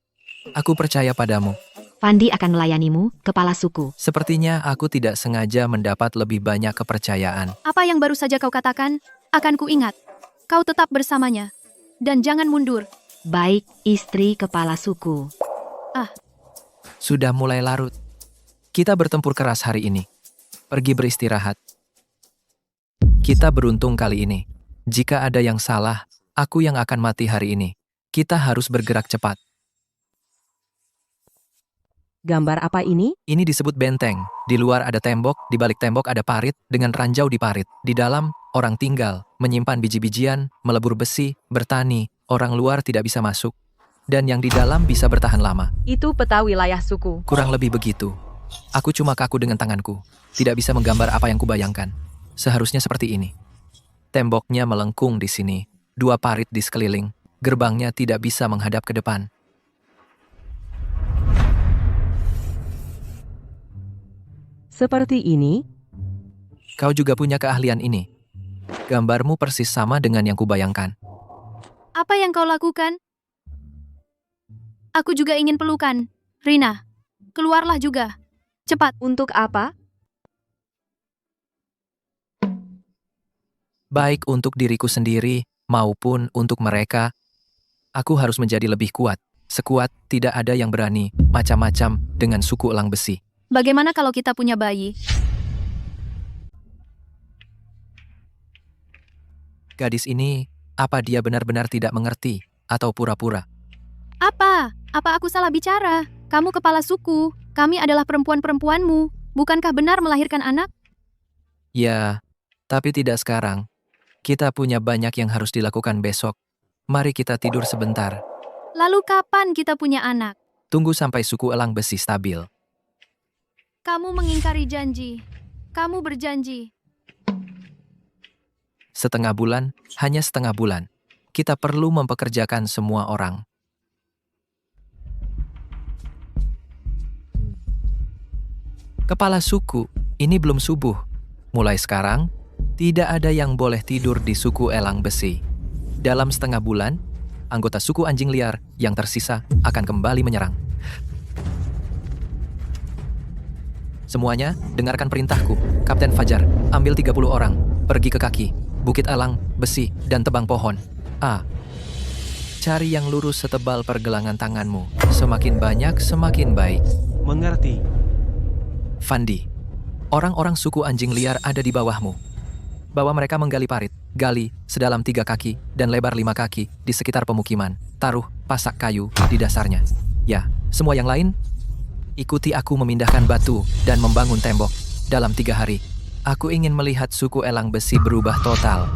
Aku percaya padamu. Fandi akan melayanimu, kepala suku. Sepertinya aku tidak sengaja mendapat lebih banyak kepercayaan. Apa yang baru saja kau katakan, akan kuingat. Kau tetap bersamanya. Dan jangan mundur. Baik, istri kepala suku. Sudah mulai larut. Kita bertempur keras hari ini. Pergi beristirahat. Kita beruntung kali ini. Jika ada yang salah, aku yang akan mati hari ini. Kita harus bergerak cepat. Gambar apa ini? Ini disebut benteng. Di luar ada tembok, di balik tembok ada parit, dengan ranjau di parit. Di dalam, orang tinggal, menyimpan biji-bijian, melebur besi, bertani. Orang luar tidak bisa masuk. Dan yang di dalam bisa bertahan lama. Itu peta wilayah suku. Kurang lebih begitu. Aku cuma kaku dengan tanganku. Tidak bisa menggambar apa yang kubayangkan. Seharusnya seperti ini. Temboknya melengkung di sini. 2 parit di sekeliling. Gerbangnya tidak bisa menghadap ke depan. Seperti ini? Kau juga punya keahlian ini. Gambarmu persis sama dengan yang kubayangkan. Apa yang kau lakukan? Aku juga ingin pelukan. Rina, keluarlah juga. Cepat. Untuk apa? Baik untuk diriku sendiri maupun untuk mereka. Aku harus menjadi lebih kuat. Sekuat tidak ada yang berani macam-macam dengan suku elang besi. Bagaimana kalau kita punya bayi? Gadis ini, apa dia benar-benar tidak mengerti atau pura-pura? Apa? Apa aku salah bicara? Kamu kepala suku. Kami adalah perempuan-perempuanmu. Bukankah benar melahirkan anak? Ya, tapi tidak sekarang. Kita punya banyak yang harus dilakukan besok. Mari kita tidur sebentar. Lalu kapan kita punya anak? Tunggu sampai suku elang besi stabil. Kamu mengingkari janji. Kamu berjanji. Setengah bulan, hanya setengah bulan. Kita perlu mempekerjakan semua orang. Kepala suku, ini belum subuh. Mulai sekarang, tidak ada yang boleh tidur di suku elang besi. Dalam setengah bulan, anggota suku anjing liar yang tersisa akan kembali menyerang. Semuanya, dengarkan perintahku. Kapten Fajar, ambil 30 orang, pergi ke kaki, bukit elang, besi, dan tebang pohon. A. Cari yang lurus setebal pergelangan tanganmu. Semakin banyak, semakin baik. Mengerti. Fandi, orang-orang suku anjing liar ada di bawahmu. Bawa mereka menggali parit, gali, sedalam 3 kaki, dan lebar 5 kaki, di sekitar pemukiman. Taruh pasak kayu di dasarnya. Ya, semua yang lain, ikuti aku memindahkan batu dan membangun tembok. Dalam 3 hari, aku ingin melihat suku elang besi berubah total.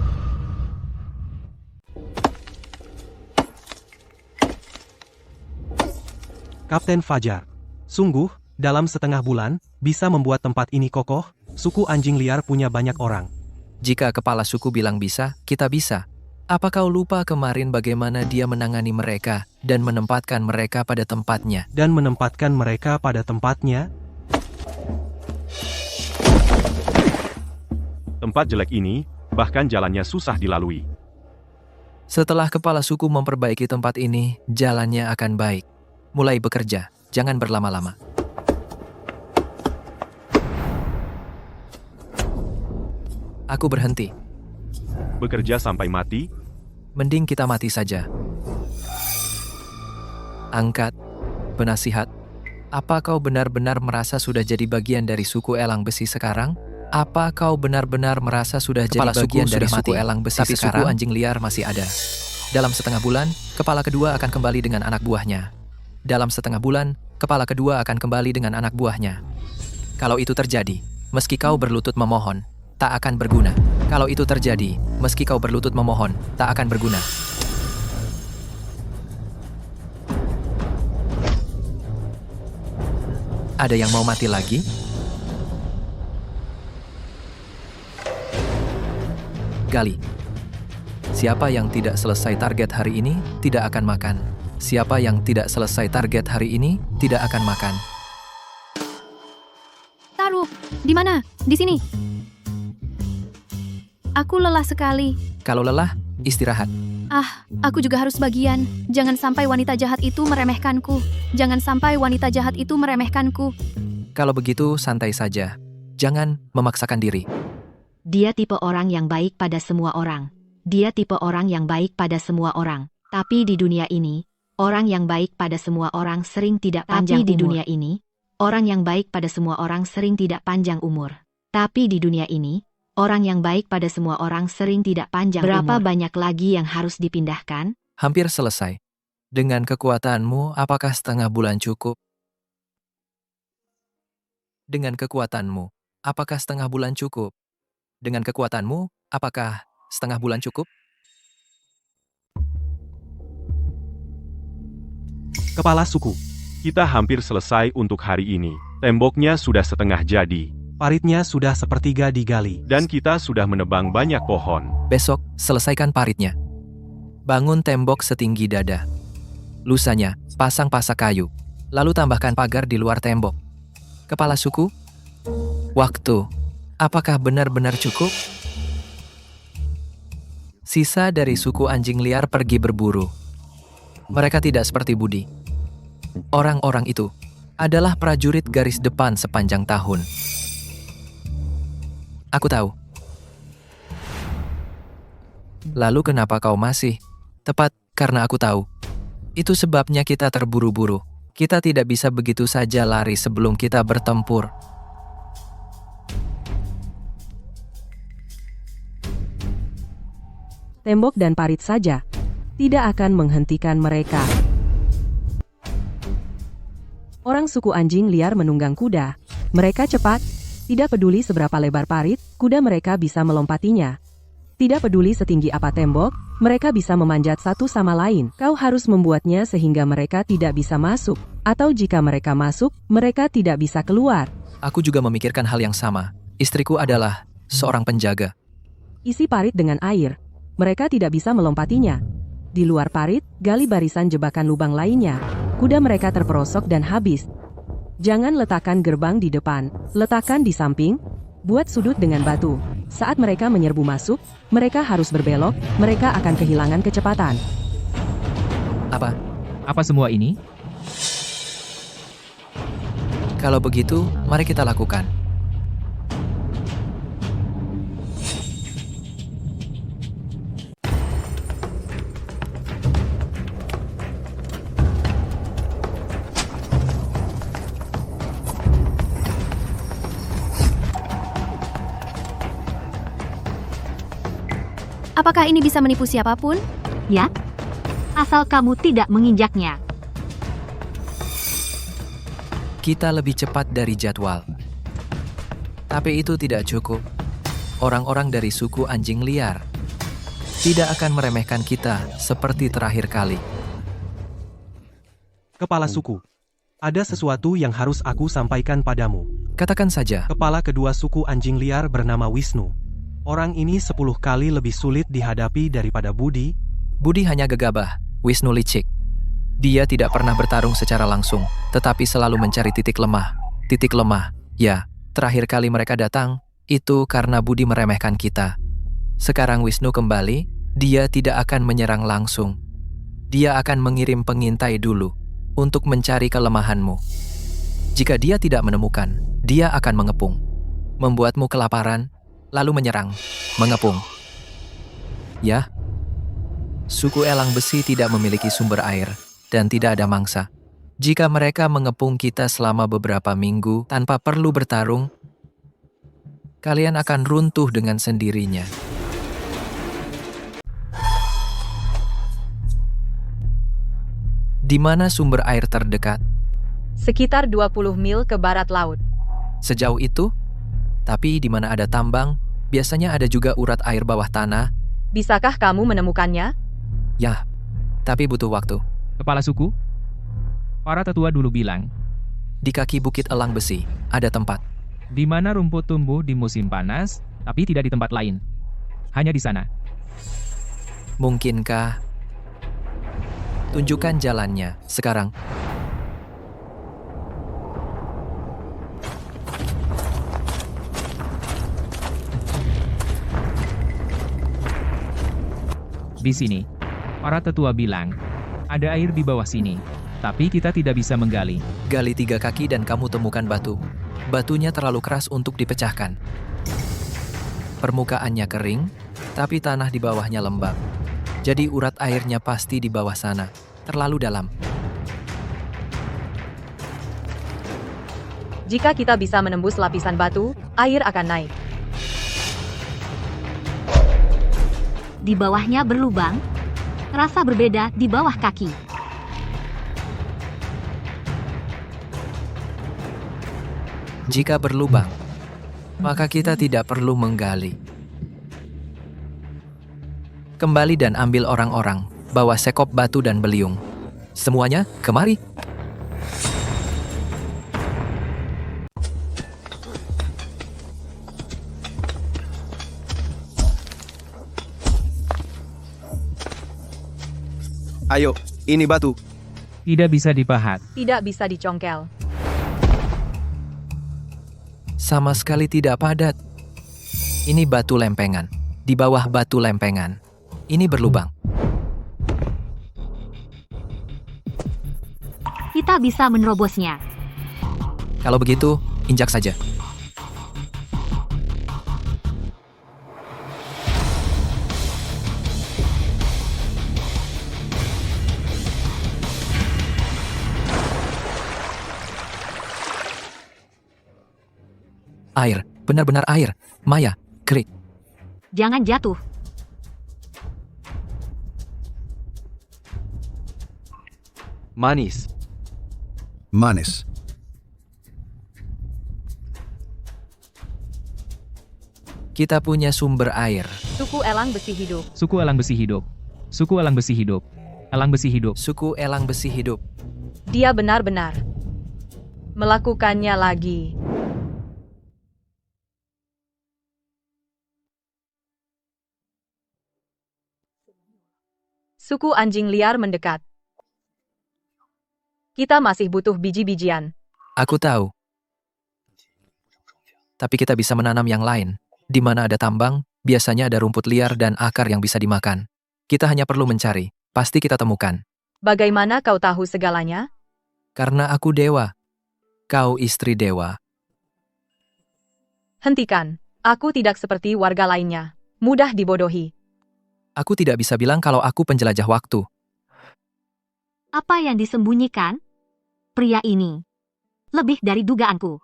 Kapten Fajar. Sungguh, dalam setengah bulan, bisa membuat tempat ini kokoh. Suku anjing liar punya banyak orang. Jika kepala suku bilang bisa, kita bisa. Apa kau lupa kemarin bagaimana dia menangani mereka dan menempatkan mereka pada tempatnya? Dan menempatkan mereka pada tempatnya? Tempat jelek ini, bahkan jalannya susah dilalui. Setelah kepala suku memperbaiki tempat ini, jalannya akan baik. Mulai bekerja, jangan berlama-lama. Aku berhenti. Bekerja sampai mati? Mending kita mati saja. Angkat, penasihat. Apa kau benar-benar merasa sudah jadi bagian dari suku elang besi sekarang? Apa kau benar-benar merasa sudah Kepala jadi bagian suku dari sudah suku mati, elang besi tapi sekarang? Suku anjing liar masih ada. Dalam setengah bulan, kepala kedua akan kembali dengan anak buahnya. Dalam setengah bulan, kepala kedua akan kembali dengan anak buahnya. Kalau itu terjadi, meski kau berlutut memohon, tak akan berguna. Kalau itu terjadi, meski kau berlutut memohon, tak akan berguna. Ada yang mau mati lagi? Gali. Siapa yang tidak selesai target hari ini, tidak akan makan. Siapa yang tidak selesai target hari ini, tidak akan makan. Taruh, di mana? Di sini. Aku lelah sekali. Kalau lelah, istirahat. Ah, aku juga harus bagian. Jangan sampai wanita jahat itu meremehkanku. Jangan sampai wanita jahat itu meremehkanku. Kalau begitu, santai saja. Jangan memaksakan diri. Dia tipe orang yang baik pada semua orang. Dia tipe orang yang baik pada semua orang. Tapi di dunia ini, orang yang baik pada semua orang sering tidak panjang umur. Tapi di dunia ini, orang yang baik pada semua orang sering tidak panjang umur. Tapi di dunia ini, orang yang baik pada semua orang sering tidak panjang umur. Berapa banyak lagi yang harus dipindahkan? Hampir selesai. Dengan kekuatanmu, apakah setengah bulan cukup? Dengan kekuatanmu, apakah setengah bulan cukup? Dengan kekuatanmu, apakah setengah bulan cukup? Kepala suku. Kita hampir selesai untuk hari ini. Temboknya sudah setengah jadi. Paritnya sudah sepertiga digali. Dan kita sudah menebang banyak pohon. Besok, selesaikan paritnya. Bangun tembok setinggi dada. Lusanya, pasang pasak kayu. Lalu tambahkan pagar di luar tembok. Kepala suku, waktu. Apakah benar-benar cukup? Sisa dari suku anjing liar pergi berburu. Mereka tidak seperti Budi. Orang-orang itu adalah prajurit garis depan sepanjang tahun. Aku tahu. Lalu kenapa kau masih? Tepat, karena aku tahu. Itu sebabnya kita terburu-buru. Kita tidak bisa begitu saja lari sebelum kita bertempur. Tembok dan parit saja tidak akan menghentikan mereka. Orang suku anjing liar menunggang kuda. Mereka cepat, tidak peduli seberapa lebar parit, kuda mereka bisa melompatinya. Tidak peduli setinggi apa tembok, mereka bisa memanjat satu sama lain. Kau harus membuatnya sehingga mereka tidak bisa masuk. Atau jika mereka masuk, mereka tidak bisa keluar. Aku juga memikirkan hal yang sama. Istriku adalah seorang penjaga. Isi parit dengan air. Mereka tidak bisa melompatinya. Di luar parit, gali barisan jebakan lubang lainnya. Kuda mereka terperosok dan habis. Jangan letakkan gerbang di depan, letakkan di samping. Buat sudut dengan batu. Saat mereka menyerbu masuk, mereka harus berbelok, mereka akan kehilangan kecepatan. Apa? Apa semua ini? Kalau begitu, mari kita lakukan. Apakah ini bisa menipu siapapun? Ya, asal kamu tidak menginjaknya. Kita lebih cepat dari jadwal. Tapi itu tidak cukup. Orang-orang dari suku anjing liar tidak akan meremehkan kita seperti terakhir kali. Kepala suku. Ada sesuatu yang harus aku sampaikan padamu. Katakan saja. Kepala kedua suku anjing liar bernama Wisnu. Orang ini 10 kali lebih sulit dihadapi daripada Budi. Budi hanya gegabah, Wisnu licik. Dia tidak pernah bertarung secara langsung, tetapi selalu mencari titik lemah. Titik lemah, ya, terakhir kali mereka datang, itu karena Budi meremehkan kita. Sekarang Wisnu kembali, dia tidak akan menyerang langsung. Dia akan mengirim pengintai dulu, untuk mencari kelemahanmu. Jika dia tidak menemukan, dia akan mengepung. Membuatmu kelaparan, lalu menyerang, mengepung. Ya, suku elang besi tidak memiliki sumber air dan tidak ada mangsa. Jika mereka mengepung kita selama beberapa minggu tanpa perlu bertarung, kalian akan runtuh dengan sendirinya. Di mana sumber air terdekat? Sekitar 20 mil ke barat laut. Sejauh itu? Tapi di mana ada tambang, biasanya ada juga urat air bawah tanah. Bisakah kamu menemukannya? Ya, tapi butuh waktu. Kepala suku? Para tetua dulu bilang, Di kaki bukit elang besi, ada tempat. di mana rumput tumbuh di musim panas, tapi tidak di tempat lain. Hanya di sana. Mungkinkah? Tunjukkan jalannya, sekarang. Di sini, para tetua bilang, ada air di bawah sini, tapi kita tidak bisa menggali. Gali 3 kaki dan kamu temukan batu. Batunya terlalu keras untuk dipecahkan. Permukaannya kering, tapi tanah di bawahnya lembab. Jadi urat airnya pasti di bawah sana, terlalu dalam. Jika kita bisa menembus lapisan batu, air akan naik. Di bawahnya berlubang, rasa berbeda di bawah kaki. Jika berlubang, maka kita tidak perlu menggali. Kembali dan ambil orang-orang, bawa sekop batu dan beliung. Semuanya, kemari. Ayo, ini batu. Tidak bisa dipahat. Tidak bisa dicongkel. Sama sekali tidak padat. Ini batu lempengan. Di bawah batu lempengan. Ini berlubang. Kita bisa menerobosnya. Kalau begitu, injak saja. Air, benar-benar air. Maya, krik. Jangan jatuh. Manis. Manis. Kita punya sumber air. Suku elang besi hidup. Suku elang besi hidup. Suku elang besi hidup. Elang besi hidup. Suku elang besi hidup. Dia benar-benar melakukannya lagi. Suku anjing liar mendekat. Kita masih butuh biji-bijian. Aku tahu. Tapi kita bisa menanam yang lain. Di mana ada tambang, biasanya ada rumput liar dan akar yang bisa dimakan. Kita hanya perlu mencari. Pasti kita temukan. Bagaimana kau tahu segalanya? Karena aku dewa. Kau istri dewa. Hentikan. Aku tidak seperti warga lainnya. Mudah dibodohi. Aku tidak bisa bilang kalau aku penjelajah waktu. Apa yang disembunyikan? Pria ini. Lebih dari dugaanku.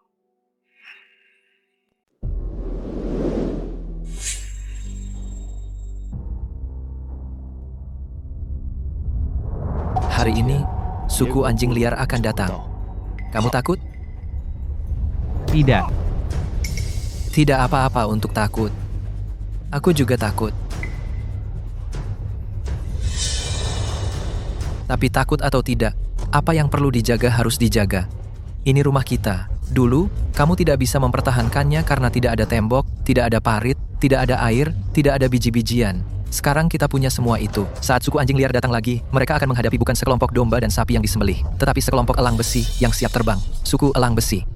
Hari ini, suku anjing liar akan datang. Kamu takut? Tidak. Tidak apa-apa untuk takut. Aku juga takut. Tapi takut atau tidak, apa yang perlu dijaga harus dijaga. Ini rumah kita. Dulu, kamu tidak bisa mempertahankannya karena tidak ada tembok, tidak ada parit, tidak ada air, tidak ada biji-bijian. Sekarang kita punya semua itu. Saat suku anjing liar datang lagi, mereka akan menghadapi bukan sekelompok domba dan sapi yang disembelih, tetapi sekelompok elang besi yang siap terbang. Suku elang besi.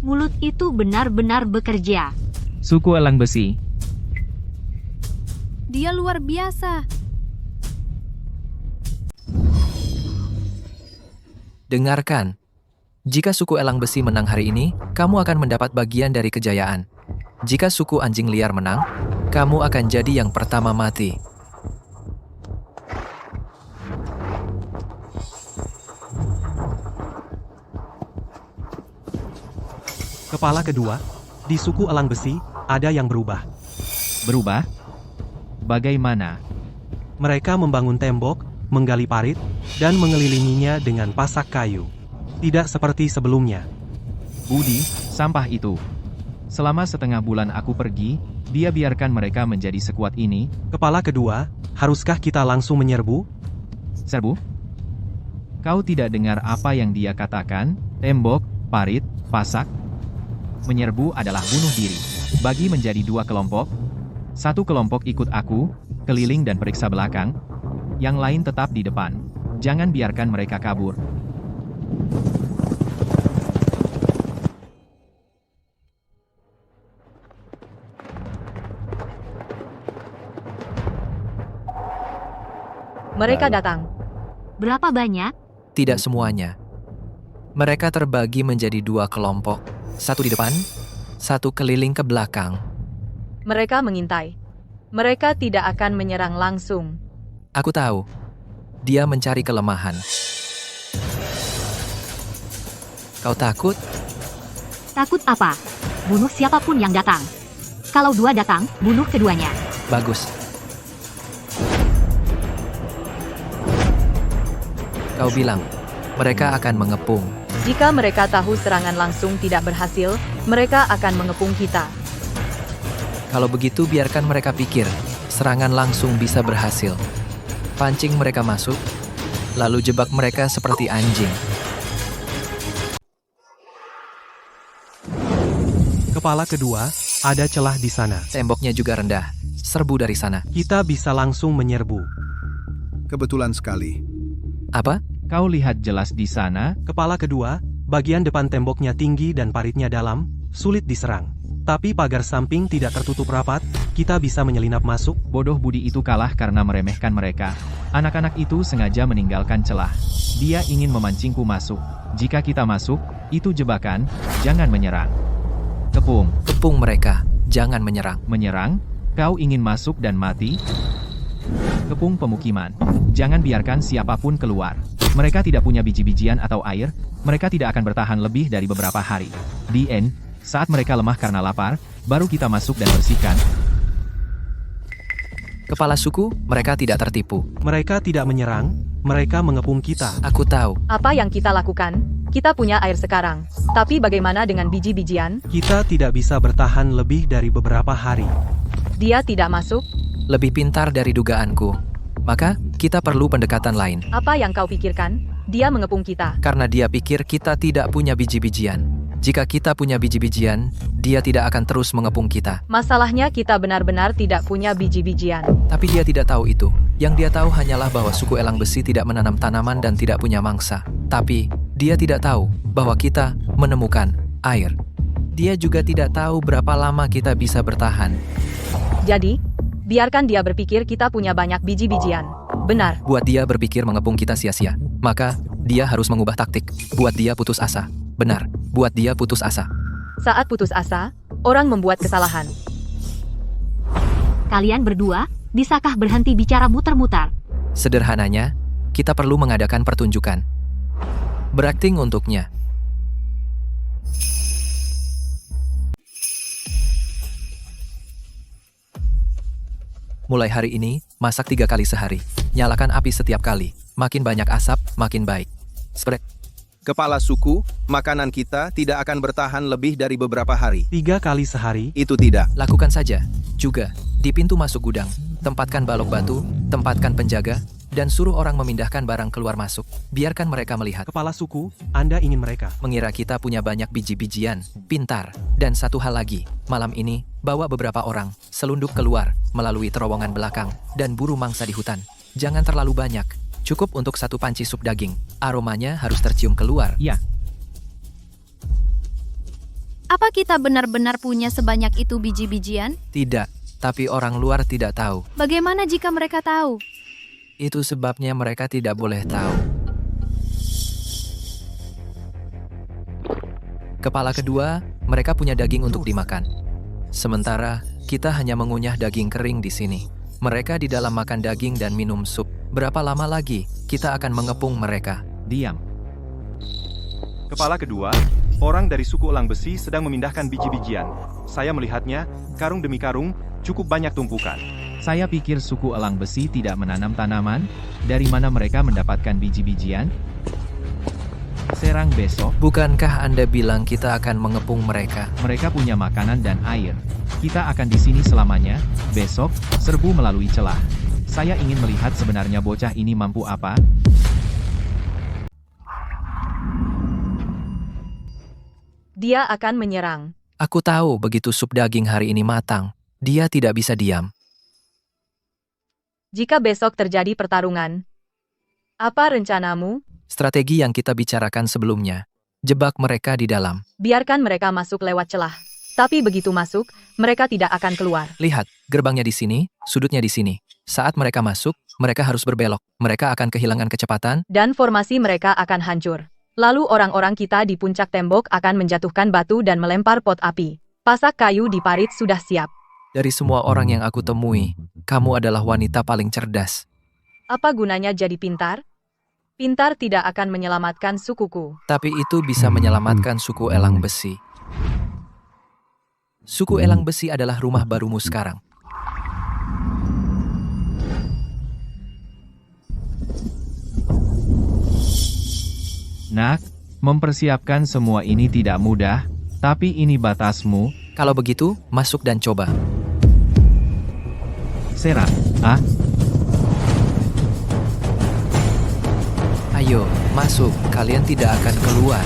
Mulut itu benar-benar bekerja. Suku elang besi. Dia luar biasa. Dengarkan. Jika suku elang besi menang hari ini, kamu akan mendapat bagian dari kejayaan. Jika suku anjing liar menang, kamu akan jadi yang pertama mati. Kepala kedua, di suku elang besi, ada yang berubah. Berubah? Bagaimana? Mereka membangun tembok, menggali parit, dan mengelilinginya dengan pasak kayu. Tidak seperti sebelumnya. Budi, sampah itu. Selama setengah bulan aku pergi, dia biarkan mereka menjadi sekuat ini. Kepala kedua, haruskah kita langsung menyerbu? Serbu? Kau tidak dengar apa yang dia katakan? Tembok, parit, pasak. Menyerbu adalah bunuh diri. Bagi menjadi dua kelompok. Satu kelompok ikut aku, keliling dan periksa belakang. Yang lain tetap di depan. Jangan biarkan mereka kabur. Mereka datang. Berapa banyak? Tidak semuanya. Mereka terbagi menjadi dua kelompok. Satu di depan, satu keliling ke belakang. Mereka mengintai. Mereka tidak akan menyerang langsung. Aku tahu. Dia mencari kelemahan. Kau takut? Takut apa? Bunuh siapapun yang datang. Kalau dua datang, bunuh keduanya. Bagus. Kau bilang, Mereka akan mengepung. Jika mereka tahu serangan langsung tidak berhasil, mereka akan mengepung kita. Kalau begitu biarkan mereka pikir, serangan langsung bisa berhasil. Pancing mereka masuk, lalu jebak mereka seperti anjing. Kepala kedua, ada celah di sana. Temboknya juga rendah. Serbu dari sana. Kita bisa langsung menyerbu. Kebetulan sekali. Apa? Kau lihat jelas di sana, Kepala kedua, bagian depan temboknya tinggi dan paritnya dalam, sulit diserang. Tapi pagar samping tidak tertutup rapat, kita bisa menyelinap masuk. bodoh budi itu kalah karena meremehkan mereka. Anak-anak itu sengaja meninggalkan celah. Dia ingin memancingku masuk. Jika kita masuk, itu jebakan, jangan menyerang. Kepung, Kepung mereka, jangan menyerang. menyerang, kau ingin masuk dan mati? Kepung pemukiman, jangan biarkan siapapun keluar. Mereka tidak punya biji-bijian atau air, mereka tidak akan bertahan lebih dari beberapa hari. The end, saat mereka lemah karena lapar, baru kita masuk dan bersihkan. Kepala suku, mereka tidak tertipu. Mereka tidak menyerang, mereka mengepung kita. Aku tahu. Apa yang kita lakukan? Kita punya air sekarang. Tapi bagaimana dengan biji-bijian? Kita tidak bisa bertahan lebih dari beberapa hari. Dia tidak masuk? Lebih pintar dari dugaanku. Maka, kita perlu pendekatan lain. Apa yang kau pikirkan? Dia mengepung kita. Karena dia pikir kita tidak punya biji-bijian. Jika kita punya biji-bijian, dia tidak akan terus mengepung kita. Masalahnya kita benar-benar tidak punya biji-bijian. Tapi dia tidak tahu itu. Yang dia tahu hanyalah bahwa suku elang besi tidak menanam tanaman dan tidak punya mangsa. Tapi, dia tidak tahu bahwa kita menemukan air. Dia juga tidak tahu berapa lama kita bisa bertahan. Jadi, biarkan dia berpikir kita punya banyak biji-bijian. Benar. Buat dia berpikir mengepung kita sia-sia. Maka, dia harus mengubah taktik. Buat dia putus asa. Benar. Buat dia putus asa. Saat putus asa, orang membuat kesalahan. Kalian berdua, bisakah berhenti bicara muter-muter? Sederhananya, kita perlu mengadakan pertunjukan. Berakting untuknya. Mulai hari ini, masak 3 kali sehari. Nyalakan api setiap kali. Makin banyak asap, makin baik. Spread. Kepala suku, makanan kita tidak akan bertahan lebih dari beberapa hari. 3 kali sehari, Itu tidak. Lakukan saja. Juga, di pintu masuk gudang, tempatkan balok batu, tempatkan penjaga, dan suruh orang memindahkan barang keluar masuk. Biarkan mereka melihat. kepala suku, Anda ingin mereka. Mengira kita punya banyak biji-bijian, pintar. Dan satu hal lagi, malam ini, bawa beberapa orang, selunduk keluar, melalui terowongan belakang, dan buru mangsa di hutan. Jangan terlalu banyak. Cukup untuk 1 panci sup daging. Aromanya harus tercium keluar. Ya, Apa kita benar-benar punya sebanyak itu biji-bijian? Tidak, tapi orang luar tidak tahu. Bagaimana jika mereka tahu? Itu sebabnya mereka tidak boleh tahu. Kepala kedua, mereka punya daging untuk dimakan. Sementara, kita hanya mengunyah daging kering di sini. Mereka di dalam makan daging dan minum sup. Berapa lama lagi kita akan mengepung mereka? diam. Kepala kedua, orang dari suku elang besi sedang memindahkan biji-bijian. Saya melihatnya, karung demi karung, cukup banyak tumpukan. Saya pikir suku elang besi tidak menanam tanaman. Dari mana mereka mendapatkan biji-bijian? Serang besok, Bukankah Anda bilang kita akan mengepung mereka? mereka punya makanan dan air. Kita akan di sini selamanya. Besok, serbu melalui celah. Saya ingin melihat sebenarnya bocah ini mampu apa. Dia akan menyerang. Aku tahu begitu sup daging hari ini matang, dia tidak bisa diam. Jika besok terjadi pertarungan, apa rencanamu? Strategi yang kita bicarakan sebelumnya. Jebak mereka di dalam. Biarkan mereka masuk lewat celah. Tapi begitu masuk, mereka tidak akan keluar. Lihat, gerbangnya di sini, sudutnya di sini. Saat mereka masuk, mereka harus berbelok. Mereka akan kehilangan kecepatan. Dan formasi mereka akan hancur. Lalu orang-orang kita di puncak tembok akan menjatuhkan batu dan melempar pot api. Pasak kayu di parit sudah siap. Dari semua orang yang aku temui, kamu adalah wanita paling cerdas. Apa gunanya jadi pintar? Pintar tidak akan menyelamatkan sukuku. Tapi itu bisa menyelamatkan suku elang besi. Suku elang besi adalah rumah barumu sekarang. Nak, mempersiapkan semua ini tidak mudah, tapi ini batasmu. Kalau begitu, masuk dan coba. Serah. Ayo, masuk. Kalian tidak akan keluar.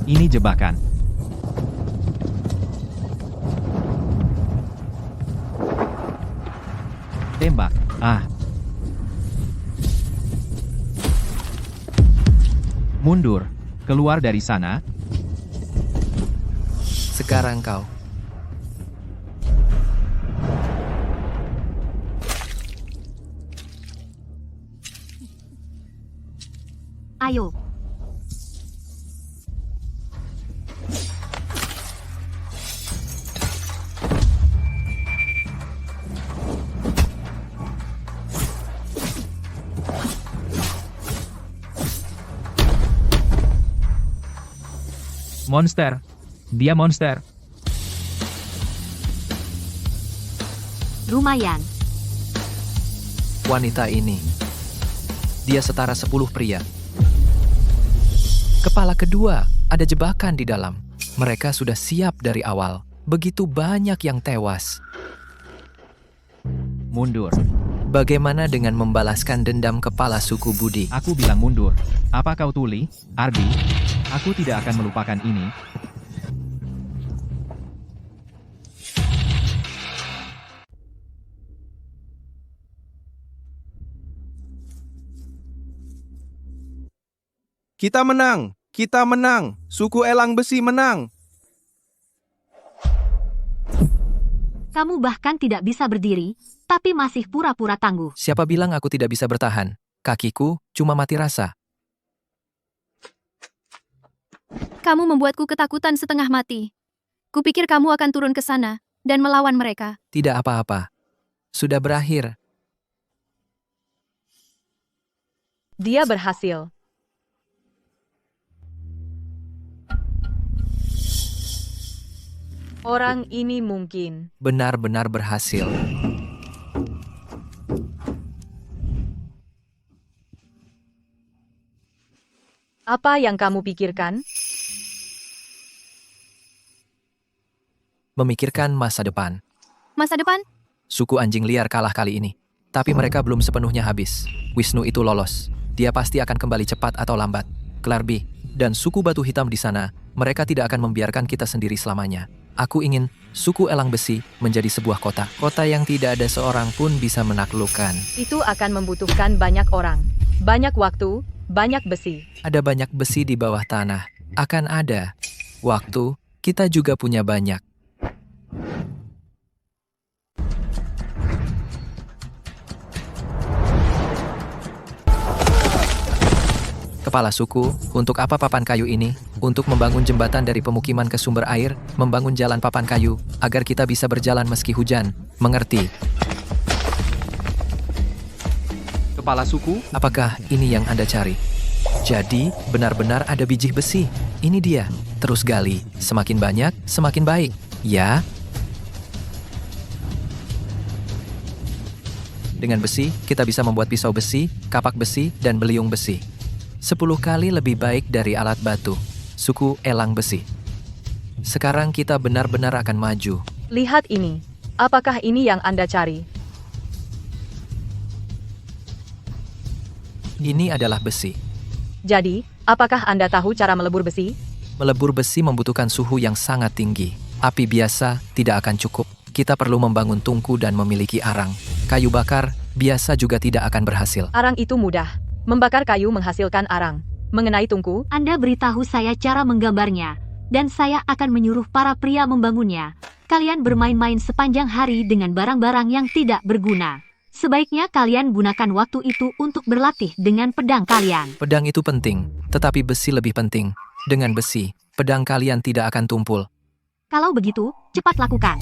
Ini jebakan. Tembak. Mundur. Keluar dari sana. Sekarang kau. Ayo. Monster. Dia monster. Lumayan. Wanita ini. Dia setara 10 pria. Kepala kedua, ada jebakan di dalam. Mereka sudah siap dari awal. Begitu banyak yang tewas. Mundur. Bagaimana dengan membalaskan dendam kepala suku Budi? Aku bilang mundur. Apa kau tuli, Ardi? Aku tidak akan melupakan ini. Kita menang! Kita menang! Suku Elang Besi menang! Kamu bahkan tidak bisa berdiri, tapi masih pura-pura tangguh. Siapa bilang aku tidak bisa bertahan? Kakiku cuma mati rasa. Kamu membuatku ketakutan setengah mati. Kupikir kamu akan turun ke sana dan melawan mereka. Tidak apa-apa. Sudah berakhir. Dia berhasil. Orang ini mungkin Benar-benar berhasil. apa yang kamu pikirkan? Memikirkan masa depan. Masa depan? Suku anjing liar kalah kali ini. Tapi mereka belum sepenuhnya habis. Wisnu itu lolos. Dia pasti akan kembali cepat atau lambat. Clarby dan suku batu hitam di sana, mereka tidak akan membiarkan kita sendiri selamanya. Aku ingin suku Elang Besi menjadi sebuah kota. Kota yang tidak ada seorang pun bisa menaklukkan. Itu akan membutuhkan banyak orang, banyak waktu, banyak besi. Ada banyak besi di bawah tanah. Akan ada waktu, kita juga punya banyak. Kepala suku, untuk apa papan kayu ini? Untuk membangun jembatan dari pemukiman ke sumber air, membangun jalan papan kayu, agar kita bisa berjalan meski hujan. Mengerti? Kepala suku, Apakah ini yang Anda cari? Jadi, benar-benar ada biji besi. Ini dia. Terus gali. Semakin banyak, semakin baik. Ya? Dengan besi, kita bisa membuat pisau besi, kapak besi, dan beliung besi. 10 kali lebih baik dari alat batu. Suku Elang Besi. Sekarang kita benar-benar akan maju. Lihat ini. Apakah ini yang Anda cari? Ini adalah besi. Jadi, apakah Anda tahu cara melebur besi? Melebur besi membutuhkan suhu yang sangat tinggi. Api biasa tidak akan cukup. Kita perlu membangun tungku dan memiliki arang. Kayu bakar biasa juga tidak akan berhasil. Arang itu mudah. Membakar kayu menghasilkan arang. Mengenai tungku, Anda beritahu saya cara menggambarnya, dan saya akan menyuruh para pria membangunnya. Kalian bermain-main sepanjang hari dengan barang-barang yang tidak berguna. Sebaiknya kalian gunakan waktu itu untuk berlatih dengan pedang kalian. Pedang itu penting, tetapi besi lebih penting. Dengan besi, pedang kalian tidak akan tumpul. Kalau begitu, cepat lakukan.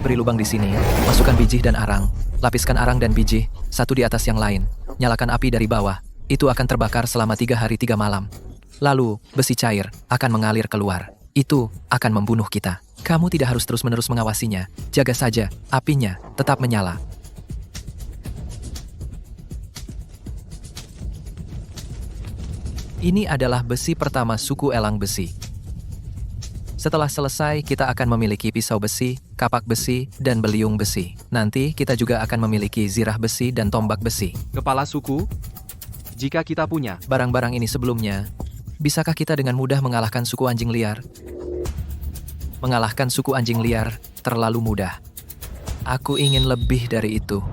Beri lubang di sini, masukkan biji dan arang. Lapiskan arang dan biji, satu di atas yang lain. Nyalakan api dari bawah. Itu akan terbakar selama 3 hari 3 malam. Lalu, besi cair akan mengalir keluar. itu akan membunuh kita. Kamu tidak harus terus-menerus mengawasinya. Jaga saja, apinya tetap menyala. Ini adalah besi pertama suku elang besi. Setelah selesai, kita akan memiliki pisau besi, kapak besi, dan beliung besi. Nanti kita juga akan memiliki zirah besi dan tombak besi. Kepala suku, jika kita punya Barang-barang ini sebelumnya, bisakah kita dengan mudah mengalahkan suku anjing liar? Mengalahkan suku anjing liar terlalu mudah. Aku ingin lebih dari itu.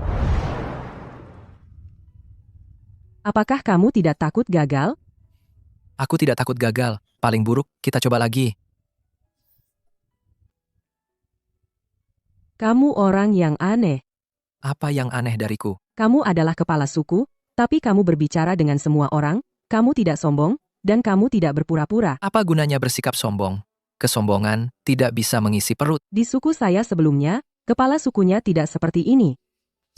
Apakah kamu tidak takut gagal? Aku tidak takut gagal. Paling buruk, kita coba lagi. Kamu orang yang aneh. Apa yang aneh dariku? Kamu adalah kepala suku, tapi kamu berbicara dengan semua orang, kamu tidak sombong, dan kamu tidak berpura-pura. Apa gunanya bersikap sombong? Kesombongan tidak bisa mengisi perut. Di suku saya sebelumnya, kepala sukunya tidak seperti ini.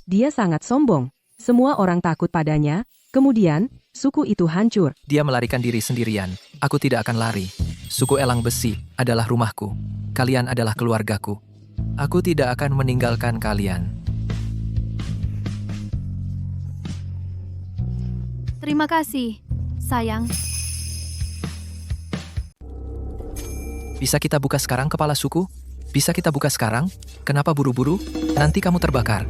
Dia sangat sombong. Semua orang takut padanya, kemudian, suku itu hancur. Dia melarikan diri sendirian. Aku tidak akan lari. Suku elang besi adalah rumahku. Kalian adalah keluargaku. Aku tidak akan meninggalkan kalian. Terima kasih, sayang. Bisa kita buka sekarang, kepala suku? Bisa kita buka sekarang? Kenapa buru-buru? Nanti kamu terbakar.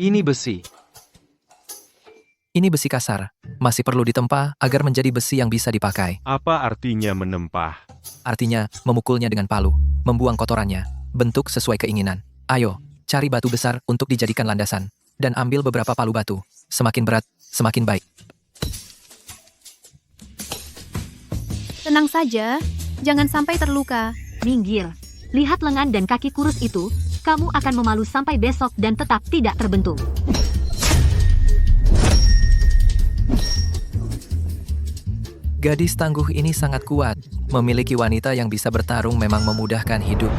ini besi. Ini besi kasar. Masih perlu ditempa agar menjadi besi yang bisa dipakai. Apa artinya menempah? Artinya, memukulnya dengan palu, membuang kotorannya, bentuk sesuai keinginan. Ayo, cari batu besar untuk dijadikan landasan, dan ambil beberapa palu batu. Semakin berat, semakin baik. Tenang saja, jangan sampai terluka. Minggir. Lihat lengan dan kaki kurus itu, kamu akan memalu sampai besok dan tetap tidak terbentuk. Gadis tangguh ini sangat kuat. Memiliki wanita yang bisa bertarung memang memudahkan hidup.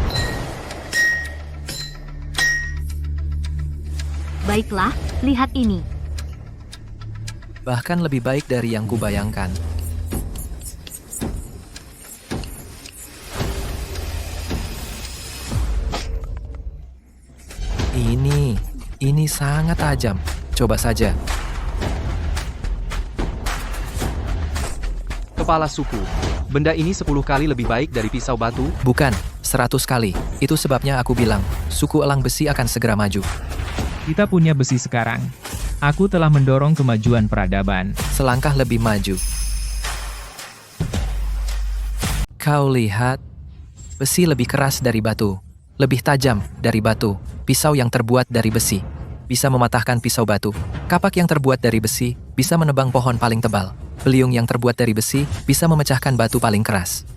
Baiklah, lihat ini. Bahkan lebih baik dari yang kubayangkan. Ini sangat tajam. Coba saja. Kepala suku. Benda ini 10 kali lebih baik dari pisau batu. Bukan, 100 kali. Itu sebabnya aku bilang, suku elang besi akan segera maju. Kita punya besi sekarang. Aku telah mendorong kemajuan peradaban. Selangkah lebih maju. Kau lihat, besi lebih keras dari batu. Lebih tajam dari batu. Pisau yang terbuat dari besi bisa mematahkan pisau batu. Kapak yang terbuat dari besi bisa menebang pohon paling tebal. Beliung yang terbuat dari besi bisa memecahkan batu paling keras.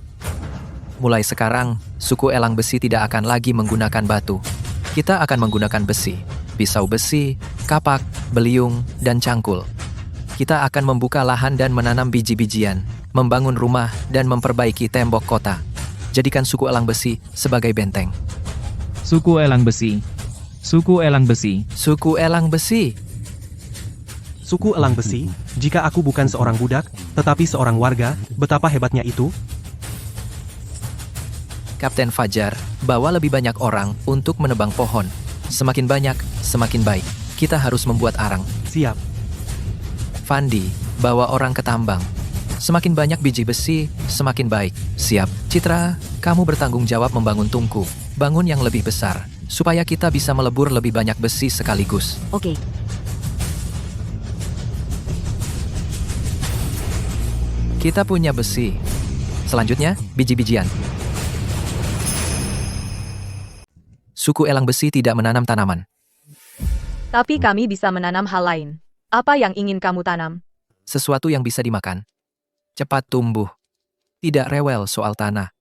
Mulai sekarang, suku elang besi tidak akan lagi menggunakan batu. Kita akan menggunakan besi, pisau besi, kapak, beliung, dan cangkul. Kita akan membuka lahan dan menanam biji-bijian, membangun rumah, dan memperbaiki tembok kota. Jadikan suku elang besi sebagai benteng. Suku elang besi. Suku elang besi. Suku elang besi. Suku elang besi, jika aku bukan seorang budak, tetapi seorang warga, betapa hebatnya itu? Kapten Fajar, bawa lebih banyak orang untuk menebang pohon. Semakin banyak, semakin baik. Kita harus membuat arang. Siap. Fandi, bawa orang ke tambang. Semakin banyak biji besi, semakin baik. Siap. Citra, kamu bertanggung jawab membangun tungku. Bangun yang lebih besar, supaya kita bisa melebur lebih banyak besi sekaligus. Oke. Kita punya besi. Selanjutnya, biji-bijian. Suku elang besi tidak menanam tanaman. Tapi kami bisa menanam hal lain. Apa yang ingin kamu tanam? Sesuatu yang bisa dimakan. Cepat tumbuh. Tidak rewel soal tanah.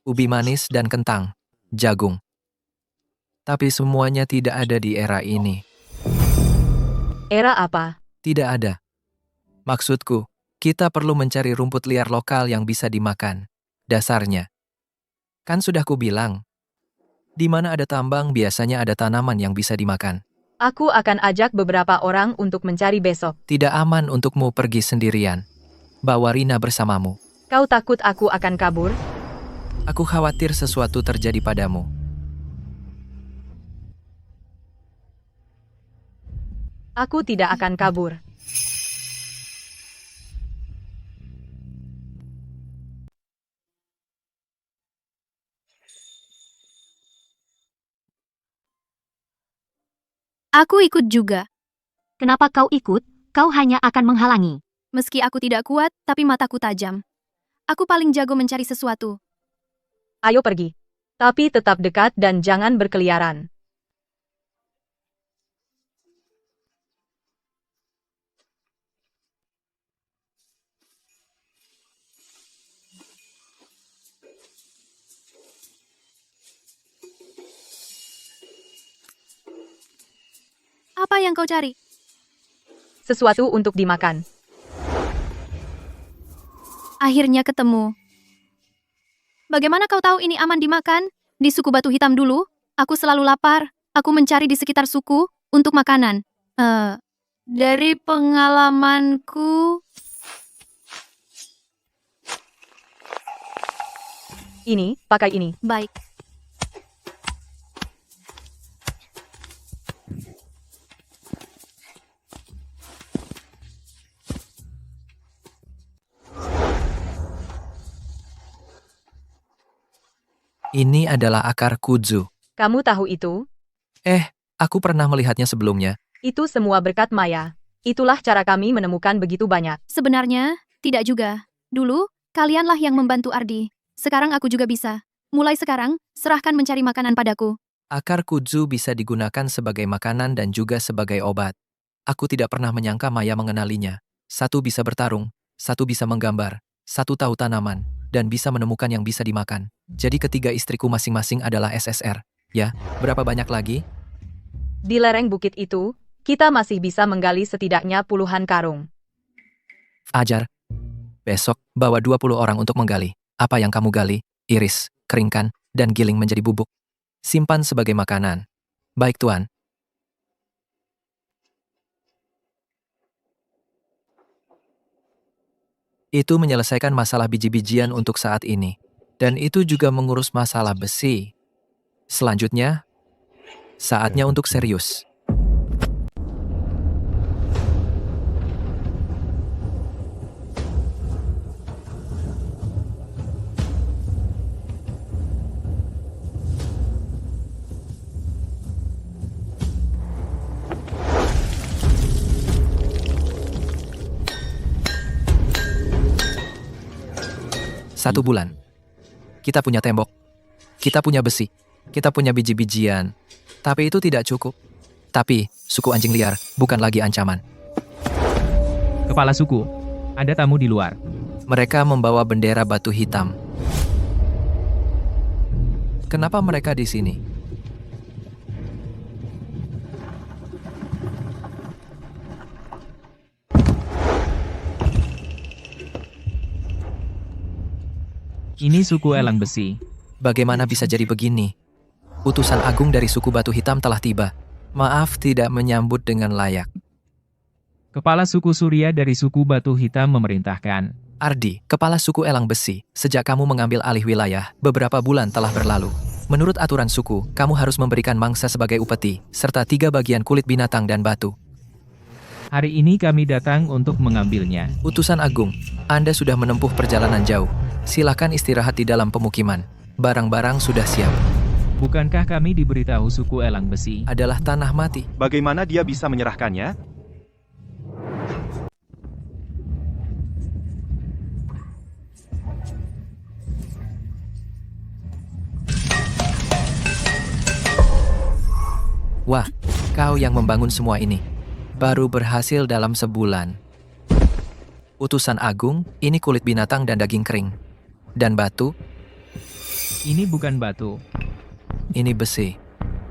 Ubi manis dan kentang. Jagung. Tapi semuanya tidak ada di era ini. Era apa? Tidak ada. Maksudku, Kita perlu mencari rumput liar lokal yang bisa dimakan. Dasarnya. Kan sudah kubilang. Di mana ada tambang biasanya ada tanaman yang bisa dimakan. Aku akan ajak beberapa orang untuk mencari besok. Tidak aman untukmu pergi sendirian. Bawa Rina bersamamu. Kau takut aku akan kabur? Aku khawatir sesuatu terjadi padamu. Aku tidak akan kabur. Aku ikut juga. Kenapa kau ikut? Kau hanya akan menghalangi. Meski aku tidak kuat, tapi mataku tajam. Aku paling jago mencari sesuatu. Ayo pergi. Tapi tetap dekat dan jangan berkeliaran. Apa yang kau cari? Sesuatu untuk dimakan. Akhirnya ketemu. Bagaimana kau tahu ini aman dimakan? Di suku Batu Hitam dulu, aku selalu lapar. Aku mencari di sekitar suku untuk makanan. Dari pengalamanku... Ini, pakai ini. Baik. Ini adalah akar kudzu. Kamu tahu itu? Aku pernah melihatnya sebelumnya. Itu semua berkat Maya. Itulah cara kami menemukan begitu banyak. Sebenarnya, tidak juga. Dulu, kalianlah yang membantu Ardi. Sekarang aku juga bisa. Mulai sekarang, serahkan mencari makanan padaku. Akar kudzu bisa digunakan sebagai makanan dan juga sebagai obat. Aku tidak pernah menyangka Maya mengenalinya. Satu bisa bertarung, satu bisa menggambar, satu tahu tanaman, dan bisa menemukan yang bisa dimakan. Jadi ketiga istriku masing-masing adalah SSR. Ya, berapa banyak lagi? Di lereng bukit itu, kita masih bisa menggali setidaknya puluhan karung. Ajar. Besok, bawa 20 orang untuk menggali. Apa yang kamu gali, iris, keringkan, dan giling menjadi bubuk. Simpan sebagai makanan. Baik, Tuan. Itu menyelesaikan masalah biji-bijian untuk saat ini. Dan itu juga mengurus masalah besi. Selanjutnya, saatnya untuk serius. Satu bulan. Kita punya tembok. Kita punya besi. Kita punya biji-bijian. Tapi itu tidak cukup. Tapi, suku anjing liar bukan lagi ancaman. Kepala suku, ada tamu di luar. Mereka membawa bendera batu hitam. Kenapa mereka di sini? Ini suku Elang Besi. Bagaimana bisa jadi begini? Utusan agung dari suku Batu Hitam telah tiba. Maaf tidak menyambut dengan layak. Kepala suku Surya dari suku Batu Hitam memerintahkan. Ardi, kepala suku Elang Besi, sejak kamu mengambil alih wilayah, beberapa bulan telah berlalu. Menurut aturan suku, kamu harus memberikan mangsa sebagai upeti, serta 3 bagian kulit binatang dan batu. Hari ini kami datang untuk mengambilnya. Utusan agung, Anda sudah menempuh perjalanan jauh. Silakan istirahat di dalam pemukiman. Barang-barang sudah siap. Bukankah kami diberitahu suku Elang Besi adalah tanah mati? Bagaimana dia bisa menyerahkannya? Wah, kau yang membangun semua ini. Baru berhasil dalam sebulan. Utusan agung, ini kulit binatang dan daging kering. Dan batu, Ini bukan batu. ini besi.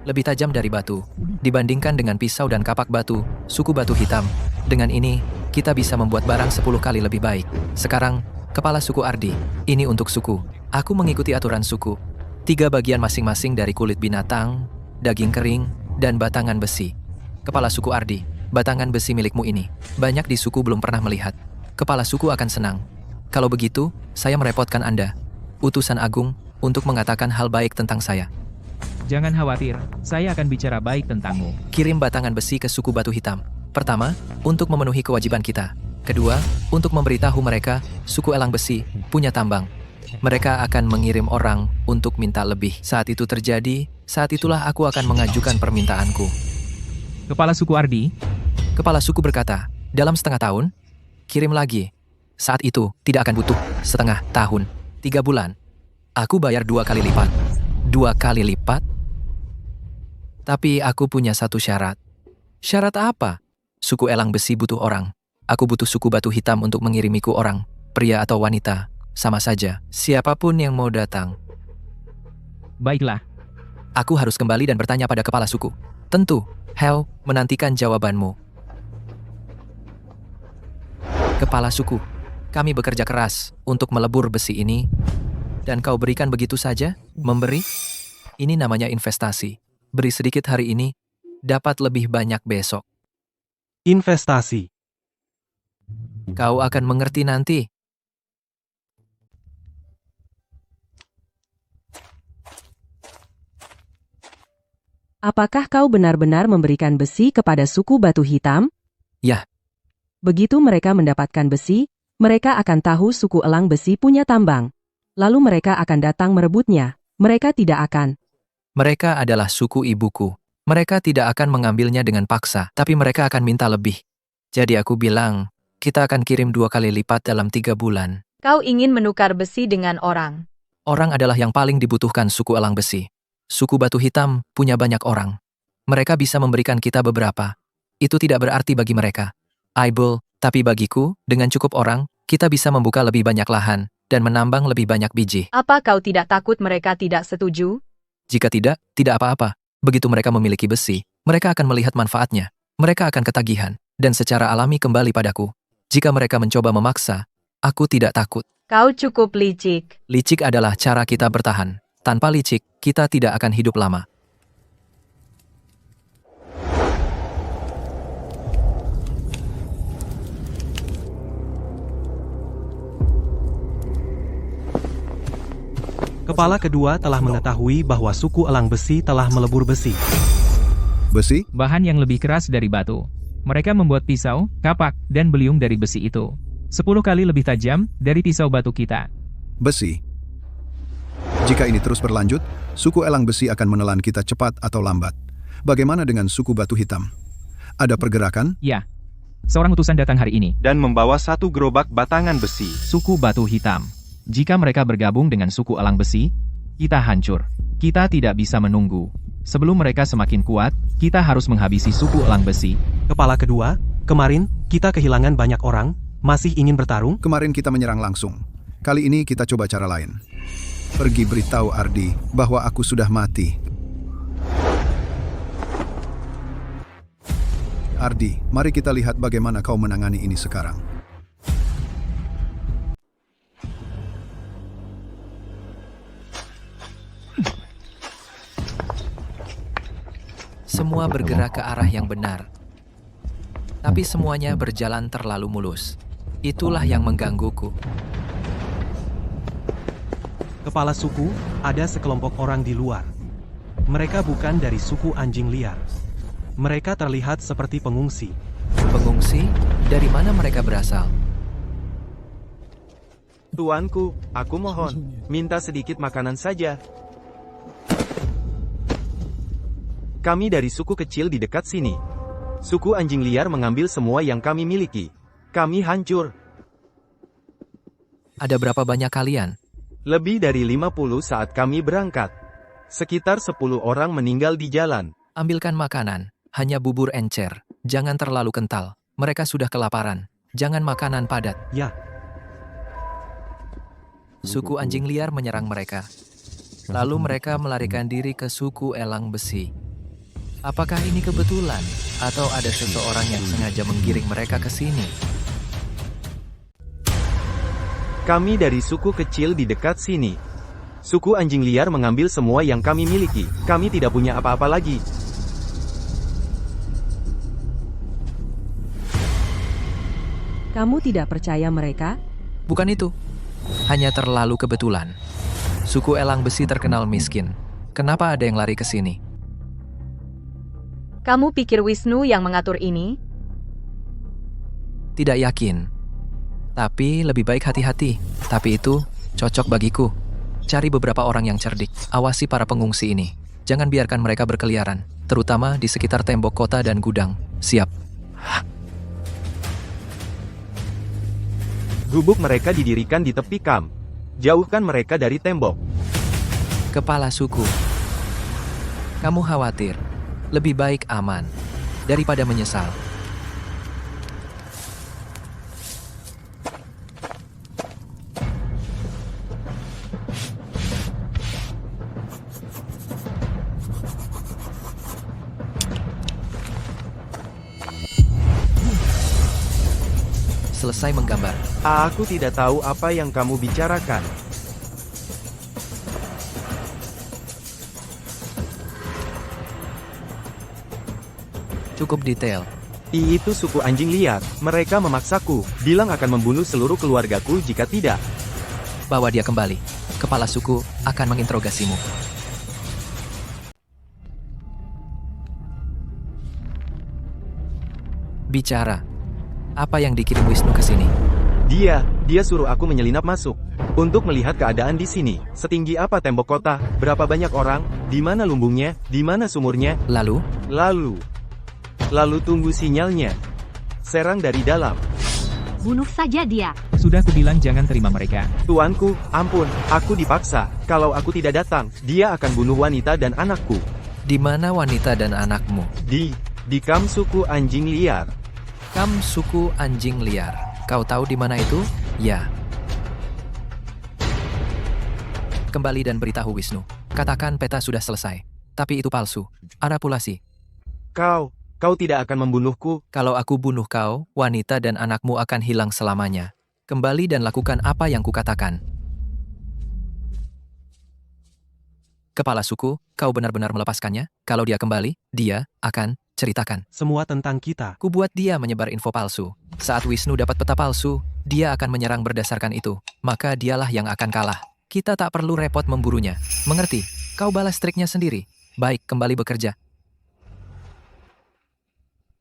Lebih tajam dari batu. Dibandingkan dengan pisau dan kapak batu, suku Batu Hitam. Dengan ini, kita bisa membuat barang 10 kali lebih baik. Sekarang, kepala suku Ardi, ini untuk suku. Aku mengikuti aturan suku. 3 bagian masing-masing dari kulit binatang, daging kering, dan batangan besi. Kepala suku Ardi, batangan besi milikmu ini. Banyak di suku belum pernah melihat. Kepala suku akan senang. Kalau begitu, saya merepotkan Anda, utusan agung, untuk mengatakan hal baik tentang saya. Jangan khawatir, saya akan bicara baik tentangmu. Kirim batangan besi ke suku Batu Hitam. Pertama, untuk memenuhi kewajiban kita. Kedua, untuk memberitahu mereka, suku Elang Besi punya tambang. Mereka akan mengirim orang untuk minta lebih. Saat itu terjadi, saat itulah aku akan mengajukan permintaanku. Kepala suku Ardi, Kepala suku berkata, dalam setengah tahun, kirim lagi. Saat itu, tidak akan butuh setengah tahun, 3 bulan. Aku bayar 2 kali lipat. 2 kali lipat? Tapi aku punya satu syarat. Syarat apa? Suku Elang Besi butuh orang. Aku butuh suku Batu Hitam untuk mengirimiku orang, pria atau wanita. Sama saja, siapapun yang mau datang. baiklah. Aku harus kembali dan bertanya pada kepala suku. Tentu, Hel menantikan jawabanmu. Kepala suku, kami bekerja keras untuk melebur besi ini, dan kau berikan begitu saja? Memberi? Ini namanya investasi. Beri sedikit hari ini, dapat lebih banyak besok. Investasi. Kau akan mengerti nanti. Apakah kau benar-benar memberikan besi kepada suku Batu Hitam? Ya. Begitu mereka mendapatkan besi, mereka akan tahu suku Elang Besi punya tambang. Lalu mereka akan datang merebutnya. Mereka tidak akan. Mereka adalah suku ibuku. Mereka tidak akan mengambilnya dengan paksa, tapi mereka akan minta lebih. Jadi aku bilang, kita akan kirim 2 kali lipat dalam 3 bulan. Kau ingin menukar besi dengan orang. Orang adalah yang paling dibutuhkan suku Elang Besi. Suku Batu Hitam punya banyak orang. Mereka bisa memberikan kita beberapa. Itu tidak berarti bagi mereka. Aibel, tapi bagiku, dengan cukup orang, kita bisa membuka lebih banyak lahan, dan menambang lebih banyak biji. Apa kau tidak takut mereka tidak setuju? Jika tidak, tidak apa-apa. Begitu mereka memiliki besi, mereka akan melihat manfaatnya. Mereka akan ketagihan, dan secara alami kembali padaku. Jika mereka mencoba memaksa, aku tidak takut. Kau cukup licik. Licik adalah cara kita bertahan. Tanpa licik, kita tidak akan hidup lama. Kepala kedua telah mengetahui bahwa suku Elang Besi telah melebur besi. Besi? Bahan yang lebih keras dari batu. Mereka membuat pisau, kapak, dan beliung dari besi itu. 10 kali lebih tajam dari pisau batu kita. Besi. Jika ini terus berlanjut, suku Elang Besi akan menelan kita cepat atau lambat. Bagaimana dengan suku Batu Hitam? Ada pergerakan? Ya. Seorang utusan datang hari ini. Dan membawa 1 gerobak batangan besi. Suku Batu Hitam. Jika mereka bergabung dengan suku Elang Besi, kita hancur. Kita tidak bisa menunggu. Sebelum mereka semakin kuat, kita harus menghabisi suku Elang Besi. Kepala kedua, kemarin kita kehilangan banyak orang, masih ingin bertarung? Kemarin kita menyerang langsung. Kali ini kita coba cara lain. Pergi beritahu Ardi bahwa aku sudah mati. Ardi, mari kita lihat bagaimana kau menangani ini sekarang. Semua bergerak ke arah yang benar. Tapi semuanya berjalan terlalu mulus. Itulah yang menggangguku. Kepala suku, ada sekelompok orang di luar. Mereka bukan dari suku anjing liar. Mereka terlihat seperti pengungsi. Pengungsi? Dari mana mereka berasal? Tuanku, aku mohon, minta sedikit makanan saja. Kami dari suku kecil di dekat sini. Suku anjing liar mengambil semua yang kami miliki. Kami hancur. Ada berapa banyak kalian? Lebih dari 50 saat kami berangkat. Sekitar 10 orang meninggal di jalan. Ambilkan makanan. Hanya bubur encer. Jangan terlalu kental. Mereka sudah kelaparan. Jangan makanan padat. Ya. Suku anjing liar menyerang mereka. Lalu mereka melarikan diri ke suku Elang Besi. Apakah ini kebetulan? Atau ada seseorang yang sengaja menggiring mereka ke sini? Kami dari suku kecil di dekat sini. Suku anjing liar mengambil semua yang kami miliki. Kami tidak punya apa-apa lagi. Kamu tidak percaya mereka? Bukan itu. Hanya terlalu kebetulan. Suku elang besi terkenal miskin. Kenapa ada yang lari ke sini? Kamu pikir Wisnu yang mengatur ini? Tidak yakin. Tapi lebih baik hati-hati. Tapi itu cocok bagiku. Cari beberapa orang yang cerdik. Awasi para pengungsi ini. Jangan biarkan mereka berkeliaran. Terutama di sekitar tembok kota dan gudang. Siap. Gubuk mereka didirikan di tepi kamp. Jauhkan mereka dari tembok. Kepala suku. Kamu khawatir. Lebih baik aman. Daripada menyesal. Selesai menggambar. Aku tidak tahu apa yang kamu bicarakan. Cukup detail. Itu suku anjing liar. Mereka memaksaku. Bilang akan membunuh seluruh keluargaku jika tidak. Bawa dia kembali. Kepala suku akan menginterogasimu. Bicara. Apa yang dikirim Wisnu ke sini? Dia suruh aku menyelinap masuk. Untuk melihat keadaan di sini. Setinggi apa tembok kota? Berapa banyak orang? Di mana lumbungnya? Di mana sumurnya? Lalu? Lalu tunggu sinyalnya. Serang dari dalam. Bunuh saja dia. Sudah kubilang jangan terima mereka. Tuanku, ampun, aku dipaksa. Kalau aku tidak datang, dia akan bunuh wanita dan anakku. Di mana wanita dan anakmu? Di kamp suku anjing liar. Kamp suku anjing liar. Kau tahu di mana itu? Ya. Kembali dan beritahu Wisnu. Katakan peta sudah selesai. Tapi itu palsu. Manipulasi. Kau tidak akan membunuhku. Kalau aku bunuh kau, wanita dan anakmu akan hilang selamanya. Kembali dan lakukan apa yang kukatakan. Kepala suku, kau benar-benar melepaskannya? Kalau dia kembali, dia akan ceritakan. Semua tentang kita. Kubuat dia menyebar info palsu. Saat Wisnu dapat peta palsu, dia akan menyerang berdasarkan itu. Maka dialah yang akan kalah. Kita tak perlu repot memburunya. Mengerti? Kau balas triknya sendiri. Baik, kembali bekerja.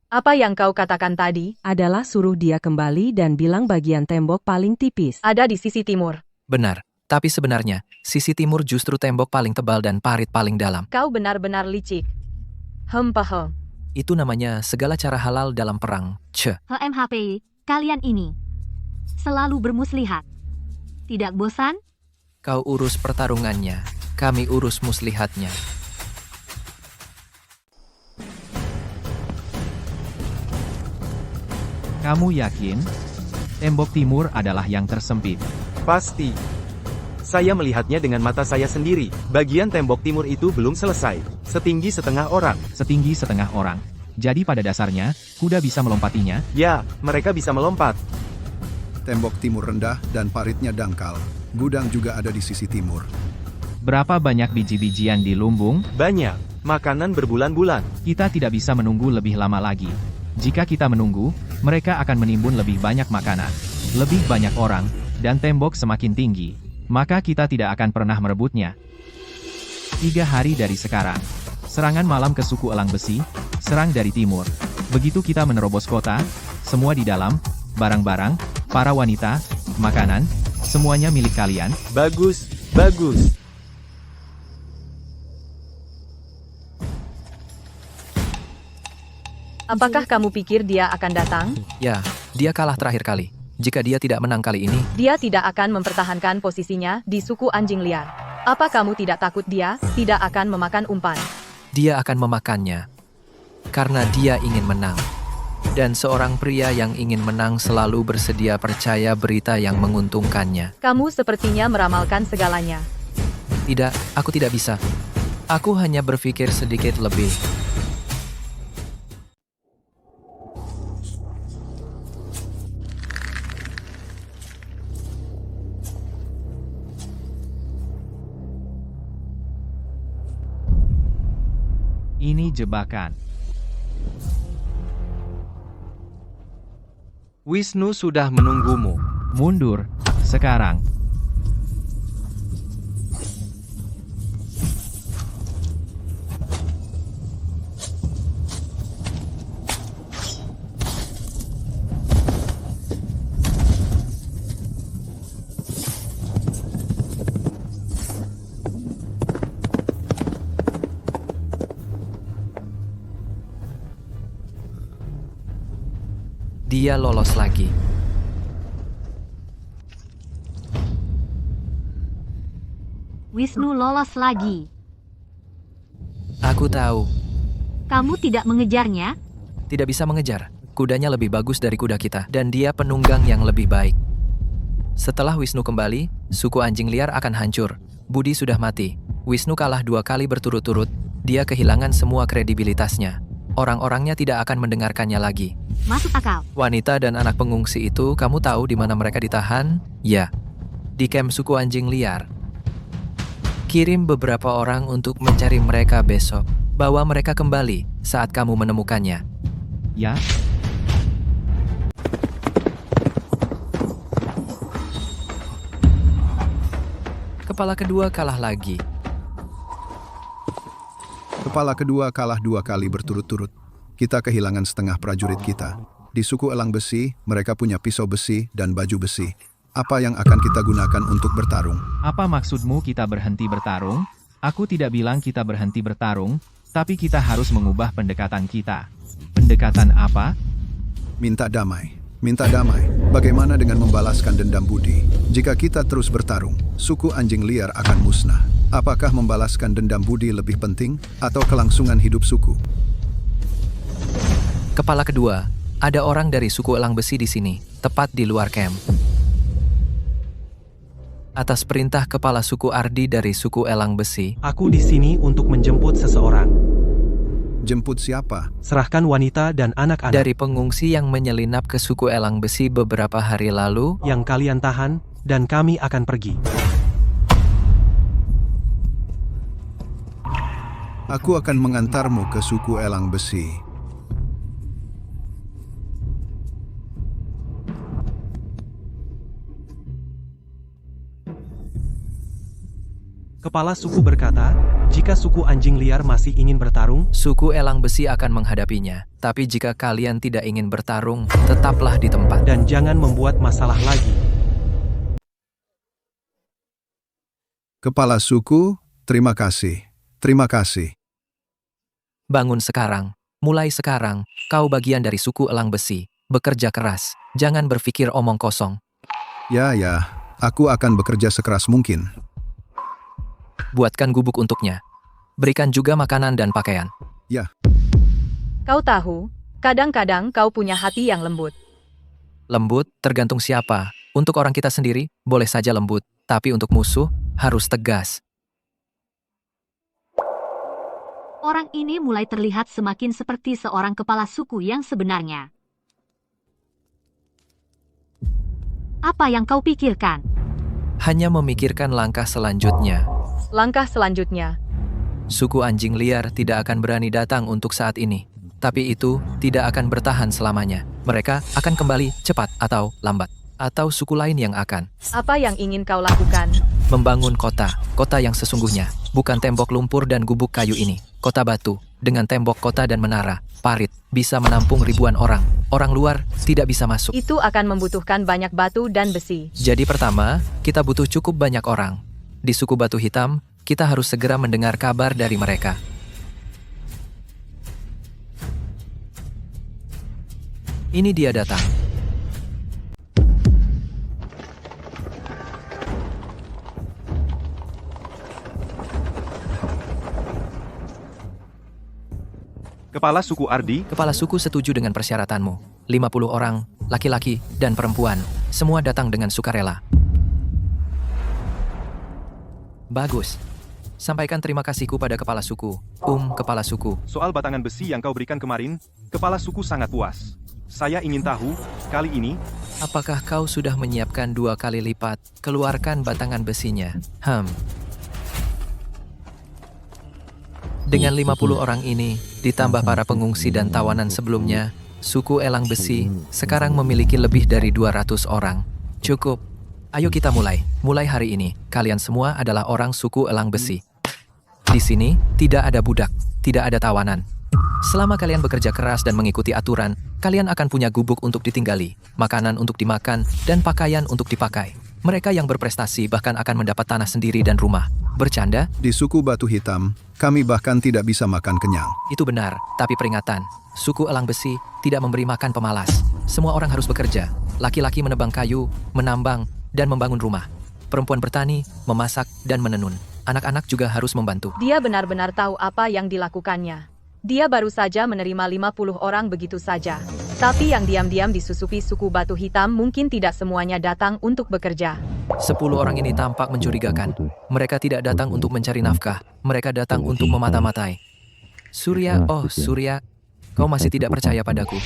Apa yang kau katakan tadi? Adalah suruh dia kembali dan bilang bagian tembok paling tipis. Ada di sisi timur. Benar. Tapi sebenarnya, sisi timur justru tembok paling tebal dan parit paling dalam. Kau benar-benar licik. Paham. Itu namanya segala cara halal dalam perang. HMHP, kalian ini selalu bermuslihat. Tidak bosan? Kau urus pertarungannya, kami urus muslihatnya. Kamu yakin? Tembok timur adalah yang tersempit. Pasti. Saya melihatnya dengan mata saya sendiri. Bagian tembok timur itu belum selesai. Setinggi setengah orang. Setinggi setengah orang. Jadi pada dasarnya, kuda bisa melompatinya? Ya, mereka bisa melompat. Tembok timur rendah dan paritnya dangkal. Gudang juga ada di sisi timur. Berapa banyak biji-bijian di lumbung? Banyak. Makanan berbulan-bulan. Kita tidak bisa menunggu lebih lama lagi. Jika kita menunggu, mereka akan menimbun lebih banyak makanan, lebih banyak orang, dan tembok semakin tinggi. Maka kita tidak akan pernah merebutnya. 3 hari dari sekarang. Serangan malam ke suku elang besi, serang dari timur. Begitu kita menerobos kota, semua di dalam, barang-barang, para wanita, makanan, semuanya milik kalian. Bagus, bagus. Apakah kamu pikir dia akan datang? Ya, dia kalah terakhir kali. Jika dia tidak menang kali ini, Dia tidak akan mempertahankan posisinya di suku anjing liar. Apa kamu tidak takut dia tidak akan memakan umpan? dia akan memakannya. Karena dia ingin menang. Dan seorang pria yang ingin menang selalu bersedia percaya berita yang menguntungkannya. Kamu sepertinya meramalkan segalanya. Tidak, aku tidak bisa. Aku hanya berpikir sedikit lebih. Ini jebakan. Wisnu sudah menunggumu. Mundur, sekarang. Dia lolos lagi. Wisnu lolos lagi. Aku tahu. Kamu tidak mengejarnya? Tidak bisa mengejar. Kudanya lebih bagus dari kuda kita, dan dia penunggang yang lebih baik. Setelah Wisnu kembali, suku anjing liar akan hancur. Budi sudah mati. Wisnu kalah 2 kali berturut-turut. Dia kehilangan semua kredibilitasnya. Orang-orangnya tidak akan mendengarkannya lagi. Masuk akal. Wanita dan anak pengungsi itu, kamu tahu di mana mereka ditahan? Ya, di kamp suku anjing liar. Kirim beberapa orang untuk mencari mereka besok. Bawa mereka kembali saat kamu menemukannya. Ya, Kepala kedua kalah lagi. Kepala kedua kalah 2 kali berturut-turut. Kita kehilangan setengah prajurit kita. Di suku Elang Besi, mereka punya pisau besi dan baju besi. Apa yang akan kita gunakan untuk bertarung? apa maksudmu kita berhenti bertarung? Aku tidak bilang kita berhenti bertarung, tapi kita harus mengubah pendekatan kita. Pendekatan apa? Minta damai. Minta damai. Bagaimana dengan membalaskan dendam budi? Jika kita terus bertarung, suku anjing liar akan musnah. Apakah membalaskan dendam budi lebih penting atau kelangsungan hidup suku? Kepala kedua, ada orang dari suku Elang Besi di sini, tepat di luar camp. Atas perintah kepala suku Ardi dari suku Elang Besi, Aku di sini untuk menjemput seseorang. Jemput siapa? Serahkan wanita dan anak-anak dari pengungsi yang menyelinap ke suku Elang Besi beberapa hari lalu. yang kalian tahan, dan kami akan pergi. Aku akan mengantarmu ke suku Elang Besi. Kepala suku berkata, jika suku anjing liar masih ingin bertarung, Suku Elang Besi akan menghadapinya. Tapi jika kalian tidak ingin bertarung, tetaplah di tempat. dan jangan membuat masalah lagi. Kepala suku, terima kasih. Terima kasih. Bangun sekarang. Mulai sekarang, kau bagian dari suku Elang Besi. Bekerja keras. Jangan berpikir omong kosong. Ya, aku akan bekerja sekeras mungkin. Buatkan gubuk untuknya. Berikan juga makanan dan pakaian. Ya, Kau tahu, kadang-kadang kau punya hati yang lembut. Lembut, tergantung siapa. Untuk orang kita sendiri, boleh saja lembut. Tapi untuk musuh, harus tegas. Orang ini mulai terlihat semakin seperti seorang kepala suku yang sebenarnya. Apa yang kau pikirkan? Hanya memikirkan langkah selanjutnya. Langkah selanjutnya, Suku anjing liar tidak akan berani datang untuk saat ini. Tapi itu tidak akan bertahan selamanya. Mereka akan kembali cepat atau lambat. Atau suku lain yang akan apa yang ingin kau lakukan? membangun kota. Kota yang sesungguhnya. Bukan tembok lumpur dan gubuk kayu ini. Kota batu. Dengan tembok kota dan menara. Parit. Bisa menampung ribuan orang. Orang luar tidak bisa masuk. Itu akan membutuhkan banyak batu dan besi. Jadi pertama, kita butuh cukup banyak orang. Di suku Batu Hitam, kita harus segera mendengar kabar dari mereka. Ini dia datang. Kepala suku Ardi, Kepala suku setuju dengan persyaratanmu. 50 orang, laki-laki, dan perempuan. Semua datang dengan sukarela. Bagus. Sampaikan terima kasihku pada kepala suku. Kepala suku. soal batangan besi yang kau berikan kemarin, kepala suku sangat puas. Saya ingin tahu, kali ini, Apakah kau sudah menyiapkan 2 kali lipat? Keluarkan batangan besinya. Dengan 50 orang ini, ditambah para pengungsi dan tawanan sebelumnya, suku Elang Besi sekarang memiliki lebih dari 200 orang. Cukup. Ayo kita mulai. Mulai hari ini, kalian semua adalah orang suku Elang Besi. Di sini, tidak ada budak, tidak ada tawanan. Selama kalian bekerja keras dan mengikuti aturan, kalian akan punya gubuk untuk ditinggali, makanan untuk dimakan, dan pakaian untuk dipakai. Mereka yang berprestasi bahkan akan mendapat tanah sendiri dan rumah. Bercanda? Di suku Batu Hitam, kami bahkan tidak bisa makan kenyang. Itu benar, tapi peringatan. Suku Elang Besi tidak memberi makan pemalas. Semua orang harus bekerja. Laki-laki menebang kayu, menambang, dan membangun rumah. Perempuan bertani, memasak, dan menenun. Anak-anak juga harus membantu. Dia benar-benar tahu apa yang dilakukannya. Dia baru saja menerima 50 orang begitu saja. Tapi yang diam-diam disusupi suku Batu Hitam mungkin tidak semuanya datang untuk bekerja. 10 orang ini tampak mencurigakan. Mereka tidak datang untuk mencari nafkah. Mereka datang untuk memata-matai. Surya, oh Surya, kau masih tidak percaya padaku.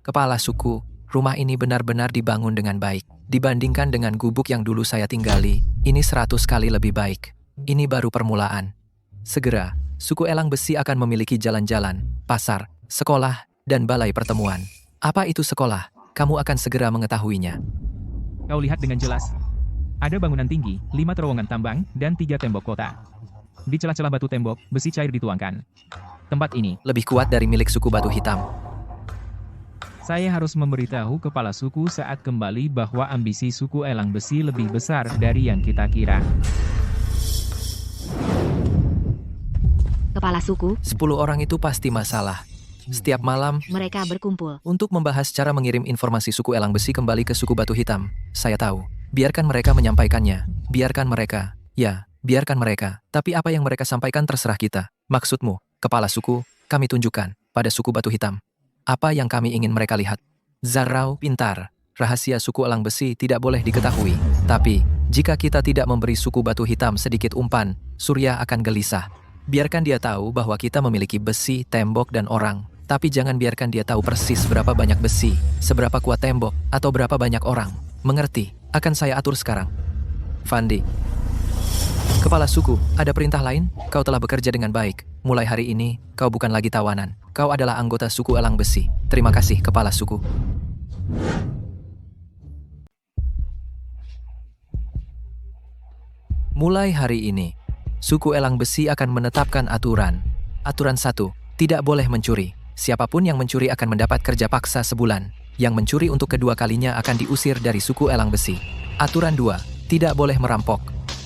Kepala suku, rumah ini benar-benar dibangun dengan baik. Dibandingkan dengan gubuk yang dulu saya tinggali, ini 100 kali lebih baik. Ini baru permulaan. Segera, suku Elang Besi akan memiliki jalan-jalan, pasar, sekolah, dan balai pertemuan. Apa itu sekolah? Kamu akan segera mengetahuinya. Kau lihat dengan jelas. Ada bangunan tinggi, 5 terowongan tambang, dan 3 tembok kota. Di celah-celah batu tembok, besi cair dituangkan. Tempat ini lebih kuat dari milik suku Batu Hitam. Saya harus memberitahu kepala suku saat kembali bahwa ambisi suku Elang Besi lebih besar dari yang kita kira. Kepala suku, 10 orang itu pasti masalah. Setiap malam, mereka berkumpul. untuk membahas cara mengirim informasi suku Elang Besi kembali ke suku Batu Hitam. Saya tahu. Biarkan mereka menyampaikannya. Biarkan mereka. Ya, biarkan mereka. Tapi apa yang mereka sampaikan terserah kita. Maksudmu, kepala suku, kami tunjukkan pada suku Batu Hitam. Apa yang kami ingin mereka lihat? Zarau pintar. Rahasia suku Elang Besi tidak boleh diketahui. Tapi, jika kita tidak memberi suku Batu Hitam sedikit umpan, Surya akan gelisah. Biarkan dia tahu bahwa kita memiliki besi, tembok, dan orang. Tapi jangan biarkan dia tahu persis berapa banyak besi, seberapa kuat tembok, atau berapa banyak orang. Mengerti? Akan saya atur sekarang. Fandi. Kepala suku, ada perintah lain? Kau telah bekerja dengan baik. Mulai hari ini, kau bukan lagi tawanan. Kau adalah anggota suku Elang Besi. Terima kasih, kepala suku. Mulai hari ini, suku Elang Besi akan menetapkan aturan. Aturan 1, tidak boleh mencuri. Siapapun yang mencuri akan mendapat kerja paksa sebulan. Yang mencuri untuk kedua kalinya akan diusir dari suku Elang Besi. Aturan 2, tidak boleh merampok.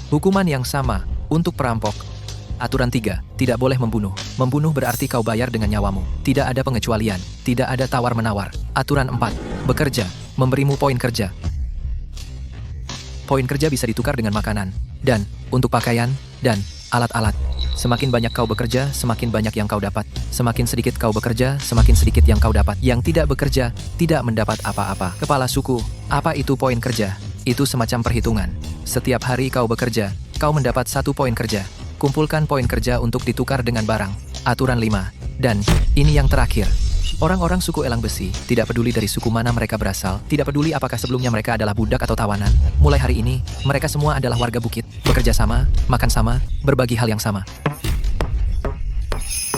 Hukuman yang sama untuk perampok. Aturan 3, tidak boleh membunuh. Membunuh berarti kau bayar dengan nyawamu. Tidak ada pengecualian, tidak ada tawar-menawar. Aturan 4, bekerja, memberimu poin kerja. Poin kerja bisa ditukar dengan makanan, dan untuk pakaian, dan alat-alat. Semakin banyak kau bekerja, semakin banyak yang kau dapat. Semakin sedikit kau bekerja, semakin sedikit yang kau dapat. Yang tidak bekerja, tidak mendapat apa-apa. Kepala suku, apa itu poin kerja? Itu semacam perhitungan. Setiap hari kau bekerja, kau mendapat 1 poin kerja. Kumpulkan poin kerja untuk ditukar dengan barang. Aturan 5. Dan, ini yang terakhir. Orang-orang suku Elang Besi tidak peduli dari suku mana mereka berasal, tidak peduli apakah sebelumnya mereka adalah budak atau tawanan. Mulai hari ini, mereka semua adalah warga bukit, bekerja sama, makan sama, berbagi hal yang sama.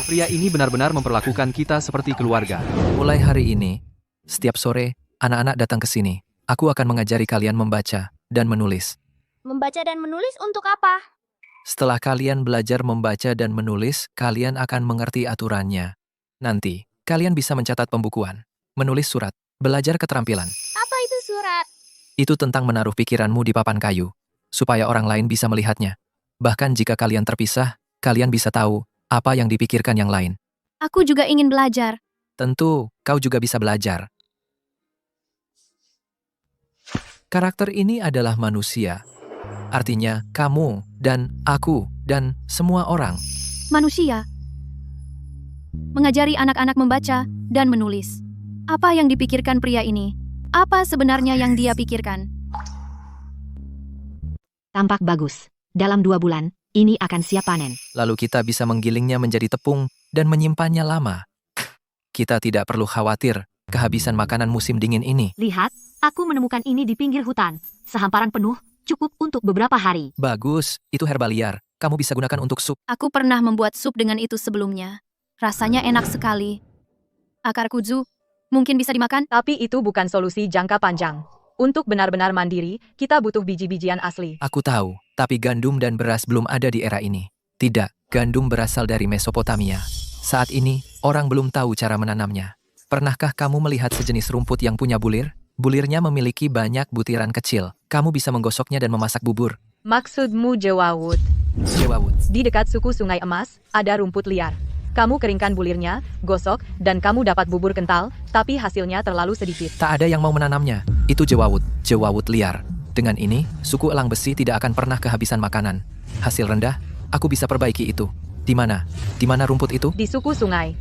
Pria ini benar-benar memperlakukan kita seperti keluarga. Mulai hari ini, setiap sore, anak-anak datang ke sini. Aku akan mengajari kalian membaca dan menulis. Membaca dan menulis untuk apa? Setelah kalian belajar membaca dan menulis, kalian akan mengerti aturannya. Nanti, kalian bisa mencatat pembukuan, menulis surat, belajar keterampilan. Apa itu surat? Itu tentang menaruh pikiranmu di papan kayu, supaya orang lain bisa melihatnya. Bahkan jika kalian terpisah, kalian bisa tahu apa yang dipikirkan yang lain. Aku juga ingin belajar. Tentu, kau juga bisa belajar. Karakter ini adalah manusia. Artinya, kamu, dan aku, dan semua orang. Manusia. Mengajari anak-anak membaca dan menulis. Apa yang dipikirkan pria ini? Apa sebenarnya yang dia pikirkan? Tampak bagus. Dalam 2 bulan, ini akan siap panen. Lalu kita bisa menggilingnya menjadi tepung dan menyimpannya lama. kita tidak perlu khawatir kehabisan makanan musim dingin ini. Lihat, aku menemukan ini di pinggir hutan. Sehamparan penuh, cukup untuk beberapa hari. Bagus, itu herba liar. Kamu bisa gunakan untuk sup. Aku pernah membuat sup dengan itu sebelumnya. Rasanya enak sekali. Akar kudzu, mungkin bisa dimakan? Tapi itu bukan solusi jangka panjang. Untuk benar-benar mandiri, kita butuh biji-bijian asli. Aku tahu, tapi gandum dan beras belum ada di era ini. Tidak, gandum berasal dari Mesopotamia. Saat ini, orang belum tahu cara menanamnya. Pernahkah kamu melihat sejenis rumput yang punya bulir? Bulirnya memiliki banyak butiran kecil. Kamu bisa menggosoknya dan memasak bubur. Maksudmu jewawut? Jewawut. Di dekat suku Sungai Emas, ada rumput liar. Kamu keringkan bulirnya, gosok, dan kamu dapat bubur kental, tapi hasilnya terlalu sedikit. Tak ada yang mau menanamnya. Itu jewawut liar. Dengan ini, suku elang besi tidak akan pernah kehabisan makanan. Hasil rendah, aku bisa perbaiki itu. Di mana? Di mana rumput itu? Di suku Sungai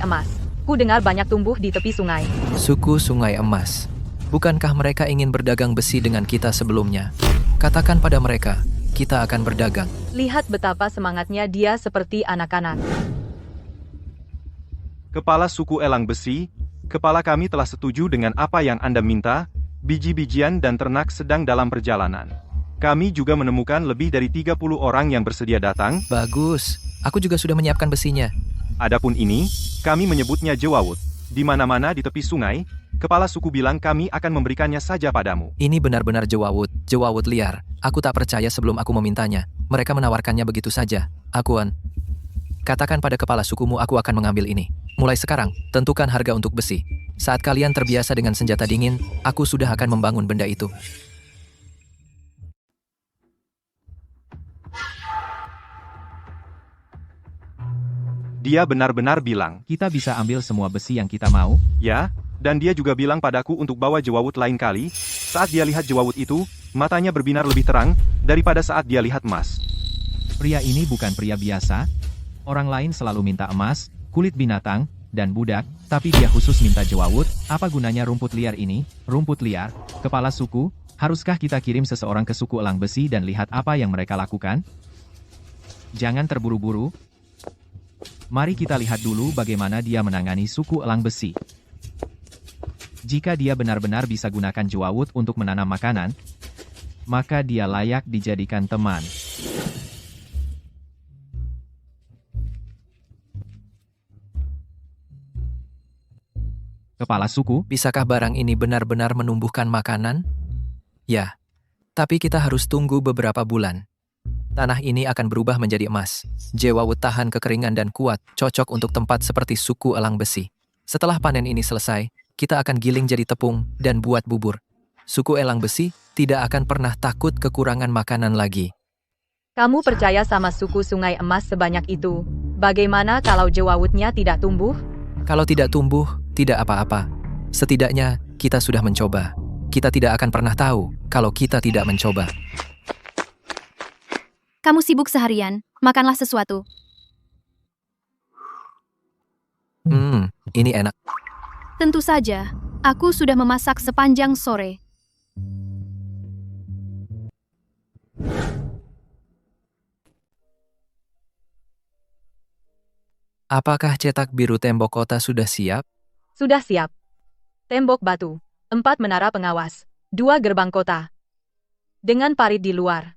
Emas. Ku dengar banyak tumbuh di tepi sungai. Suku Sungai Emas. Bukankah mereka ingin berdagang besi dengan kita sebelumnya? Katakan pada mereka, kita akan berdagang. Lihat betapa semangatnya dia seperti anak-anak. Kepala suku elang besi, kepala kami telah setuju dengan apa yang Anda minta, biji-bijian dan ternak sedang dalam perjalanan. Kami juga menemukan lebih dari 30 orang yang bersedia datang. Bagus, aku juga sudah menyiapkan besinya. Adapun ini, kami menyebutnya jewawut. Di mana-mana di tepi sungai, kepala suku bilang kami akan memberikannya saja padamu. Ini benar-benar jewawut liar. Aku tak percaya sebelum aku memintanya. Mereka menawarkannya begitu saja. Katakan pada kepala sukumu aku akan mengambil ini. Mulai sekarang, tentukan harga untuk besi. Saat kalian terbiasa dengan senjata dingin, aku sudah akan membangun benda itu. Dia benar-benar bilang, Kita bisa ambil semua besi yang kita mau? ya, dan dia juga bilang padaku untuk bawa jewawut lain kali. Saat dia lihat jewawut itu, matanya berbinar lebih terang daripada saat dia lihat emas. Pria ini bukan pria biasa. Orang lain selalu minta emas, kulit binatang, dan budak, tapi dia khusus minta jewawut. Apa gunanya rumput liar ini? Rumput liar, kepala suku, haruskah kita kirim seseorang ke suku elang besi dan lihat apa yang mereka lakukan? Jangan terburu-buru. Mari kita lihat dulu bagaimana dia menangani suku elang besi. Jika dia benar-benar bisa gunakan jewawut untuk menanam makanan, maka dia layak dijadikan teman. Kepala suku, Bisakah barang ini benar-benar menumbuhkan makanan? Ya, tapi kita harus tunggu beberapa bulan. Tanah ini akan berubah menjadi emas. Jewawut tahan kekeringan dan kuat, cocok untuk tempat seperti suku elang besi. Setelah panen ini selesai, kita akan giling jadi tepung dan buat bubur. Suku elang besi tidak akan pernah takut kekurangan makanan lagi. Kamu percaya sama suku Sungai Emas sebanyak itu? Bagaimana kalau jewawutnya tidak tumbuh? Kalau tidak tumbuh, tidak apa-apa. Setidaknya, kita sudah mencoba. Kita tidak akan pernah tahu kalau kita tidak mencoba. Kamu sibuk seharian, makanlah sesuatu. Ini enak. Tentu saja, aku sudah memasak sepanjang sore. Apakah cetak biru tembok kota sudah siap? Sudah siap. Tembok batu, 4 menara pengawas, 2 gerbang kota. Dengan parit di luar.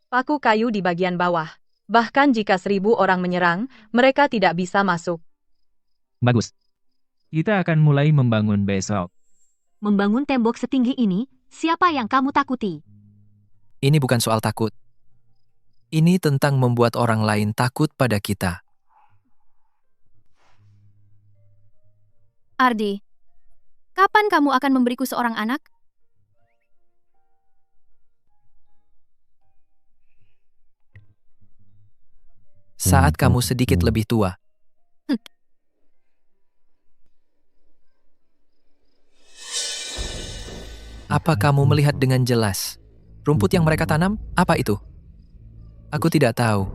Paku kayu di bagian bawah. Bahkan jika 1000 orang menyerang, mereka tidak bisa masuk. bagus. Kita akan mulai membangun besok. Membangun tembok setinggi ini, siapa yang kamu takuti? Ini bukan soal takut. Ini tentang membuat orang lain takut pada kita. Ardi, kapan kamu akan memberiku seorang anak? Saat kamu sedikit lebih tua. Apa kamu melihat dengan jelas? Rumput yang mereka tanam, apa itu? Aku tidak tahu.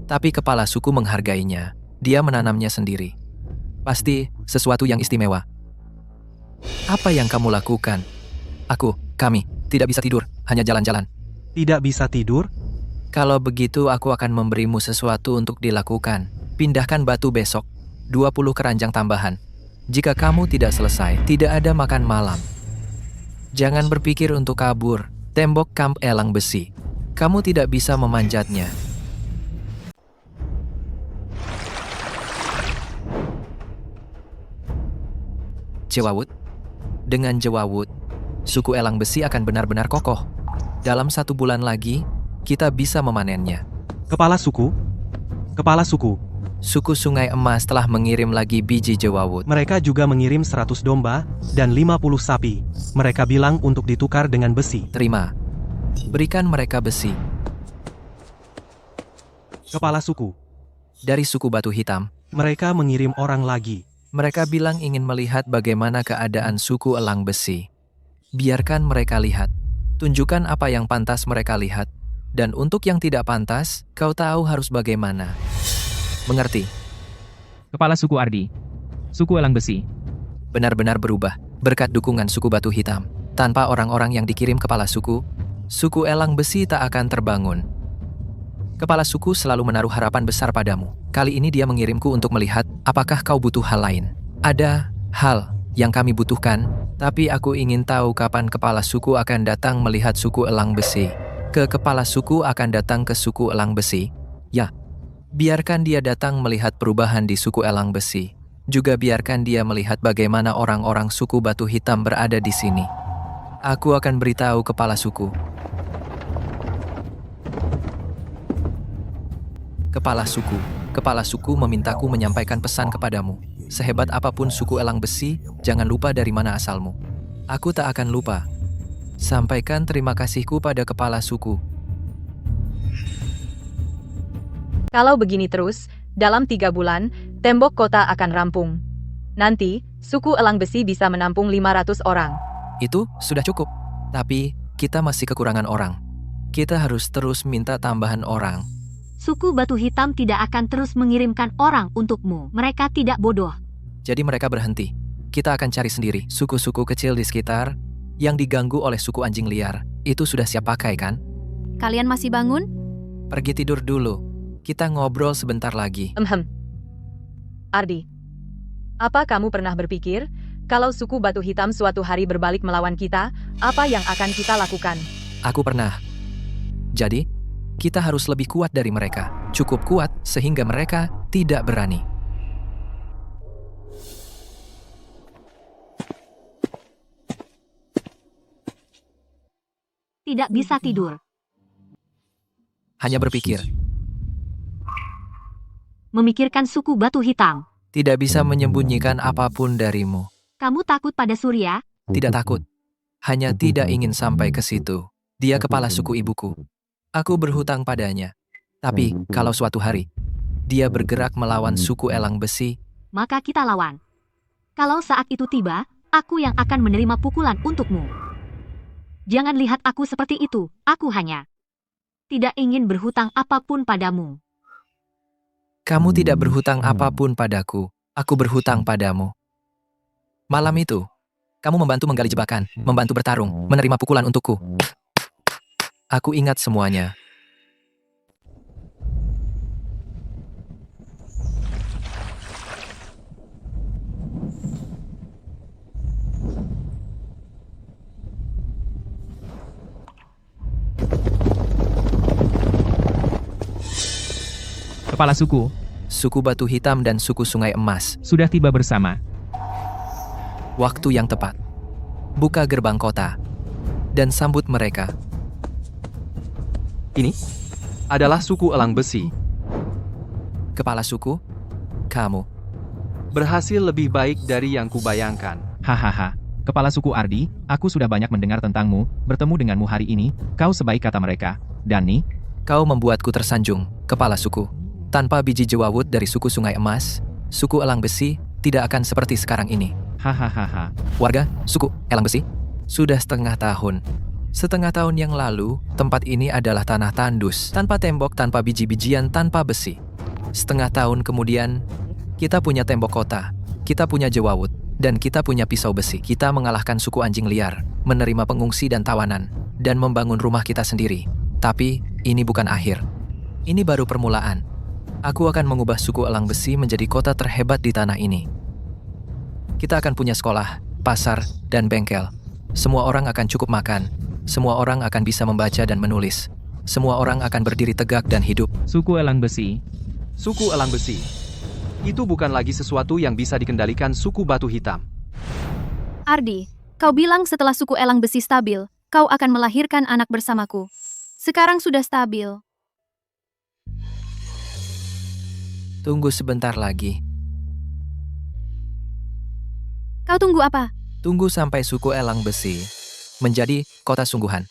Tapi kepala suku menghargainya. Dia menanamnya sendiri. Pasti sesuatu yang istimewa. Apa yang kamu lakukan? Kami, tidak bisa tidur, hanya jalan-jalan. Tidak bisa tidur? Kalau begitu aku akan memberimu sesuatu untuk dilakukan. Pindahkan batu besok. 20 keranjang tambahan. Jika kamu tidak selesai, tidak ada makan malam. Jangan berpikir untuk kabur. Tembok kamp elang besi. Kamu tidak bisa memanjatnya. Jewawut. Dengan Jewawut, suku elang besi akan benar-benar kokoh. Dalam 1 bulan lagi, kita bisa memanennya. Kepala suku. Kepala suku. Suku Sungai Emas telah mengirim lagi biji Jewawut. Mereka juga mengirim 100 domba dan 50 sapi. Mereka bilang untuk ditukar dengan besi. Terima. Berikan mereka besi. Kepala suku. Dari suku Batu Hitam, Mereka mengirim orang lagi. mereka bilang ingin melihat bagaimana keadaan suku elang besi. Biarkan mereka lihat. Tunjukkan apa yang pantas mereka lihat. Dan untuk yang tidak pantas, kau tahu harus bagaimana. Mengerti? Kepala suku Ardi. Suku elang besi. Benar-benar berubah berkat dukungan suku Batu Hitam. Tanpa orang-orang yang dikirim kepala suku, suku elang besi tak akan terbangun. Kepala suku selalu menaruh harapan besar padamu. Kali ini dia mengirimku untuk melihat apakah kau butuh hal lain. Ada hal yang kami butuhkan, tapi aku ingin tahu kapan kepala suku akan datang melihat suku elang besi. Kepala suku akan datang ke suku elang besi? Ya, biarkan dia datang melihat perubahan di suku elang besi. Juga biarkan dia melihat bagaimana orang-orang suku Batu Hitam berada di sini. Aku akan beritahu kepala suku. Kepala suku memintaku menyampaikan pesan kepadamu. Sehebat apapun suku elang besi, jangan lupa dari mana asalmu. Aku tak akan lupa. Sampaikan terima kasihku pada kepala suku. Kalau begini terus, dalam 3 bulan, tembok kota akan rampung. Nanti, suku elang besi bisa menampung 500 orang. Itu sudah cukup. Tapi, kita masih kekurangan orang. Kita harus terus minta tambahan orang. Suku Batu Hitam tidak akan terus mengirimkan orang untukmu. Mereka tidak bodoh. Jadi mereka berhenti. Kita akan cari sendiri suku-suku kecil di sekitar yang diganggu oleh suku anjing liar. Itu sudah siap pakai kan? Kalian masih bangun? Pergi tidur dulu. Kita ngobrol sebentar lagi. Ardi, apa kamu pernah berpikir, kalau suku Batu Hitam suatu hari berbalik melawan kita, apa yang akan kita lakukan? Aku pernah. Jadi, kita harus lebih kuat dari mereka. Cukup kuat sehingga mereka tidak berani. Tidak bisa tidur. Hanya berpikir. Memikirkan suku Batu Hitam. Tidak bisa menyembunyikan apapun darimu. Kamu takut pada Surya? Tidak takut. Hanya tidak ingin sampai ke situ. Dia kepala suku ibuku. Aku berhutang padanya. Tapi, kalau suatu hari, dia bergerak melawan suku elang besi, Maka kita lawan. Kalau saat itu tiba, aku yang akan menerima pukulan untukmu. Jangan lihat aku seperti itu, aku hanya tidak ingin berhutang apapun padamu. kamu tidak berhutang apapun padaku. Aku berhutang padamu. Malam itu, kamu membantu menggali jebakan, membantu bertarung, menerima pukulan untukku. Aku ingat semuanya. Kepala suku, Suku Batu Hitam dan suku Sungai Emas. sudah tiba bersama. Waktu yang tepat. Buka gerbang kota. Dan sambut mereka. Ini adalah suku elang besi. Kepala suku, kamu. Berhasil lebih baik dari yang kubayangkan. Hahaha. Kepala suku Ardi, aku sudah banyak mendengar tentangmu, bertemu denganmu hari ini, kau sebaik kata mereka. Dan nih, Kau membuatku tersanjung, kepala suku. Tanpa biji jewawut dari suku Sungai Emas, suku elang besi tidak akan seperti sekarang ini. hahaha. Warga, suku elang besi, sudah setengah tahun. Setengah tahun yang lalu, tempat ini adalah tanah tandus, tanpa tembok, tanpa biji-bijian, tanpa besi. Setengah tahun kemudian, kita punya tembok kota, kita punya jewawut, dan kita punya pisau besi. Kita mengalahkan suku anjing liar, menerima pengungsi dan tawanan, dan membangun rumah kita sendiri. Tapi, ini bukan akhir. Ini baru permulaan. Aku akan mengubah suku elang besi menjadi kota terhebat di tanah ini. Kita akan punya sekolah, pasar, dan bengkel. Semua orang akan cukup makan. Semua orang akan bisa membaca dan menulis. Semua orang akan berdiri tegak dan hidup. Suku elang besi. Suku elang besi. Itu bukan lagi sesuatu yang bisa dikendalikan suku batu hitam. Ardi, kau bilang setelah suku elang besi stabil, kau akan melahirkan anak bersamaku. Sekarang sudah stabil. Tunggu sebentar lagi. Kau tunggu apa? Tunggu sampai suku elang besi menjadi kota sungguhan.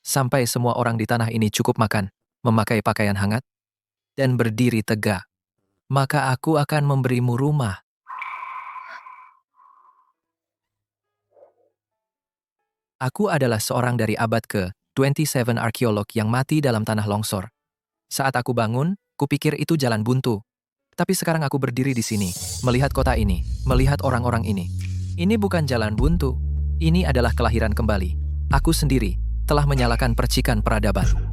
Sampai semua orang di tanah ini cukup makan, memakai pakaian hangat, dan berdiri tegak. Maka aku akan memberimu rumah. Aku adalah seorang dari abad ke-27 arkeolog yang mati dalam tanah longsor. Saat aku bangun, kupikir itu jalan buntu. Tapi sekarang aku berdiri di sini, melihat kota ini, melihat orang-orang ini. Ini bukan jalan buntu. Ini adalah kelahiran kembali. Aku sendiri telah menyalakan percikan peradaban.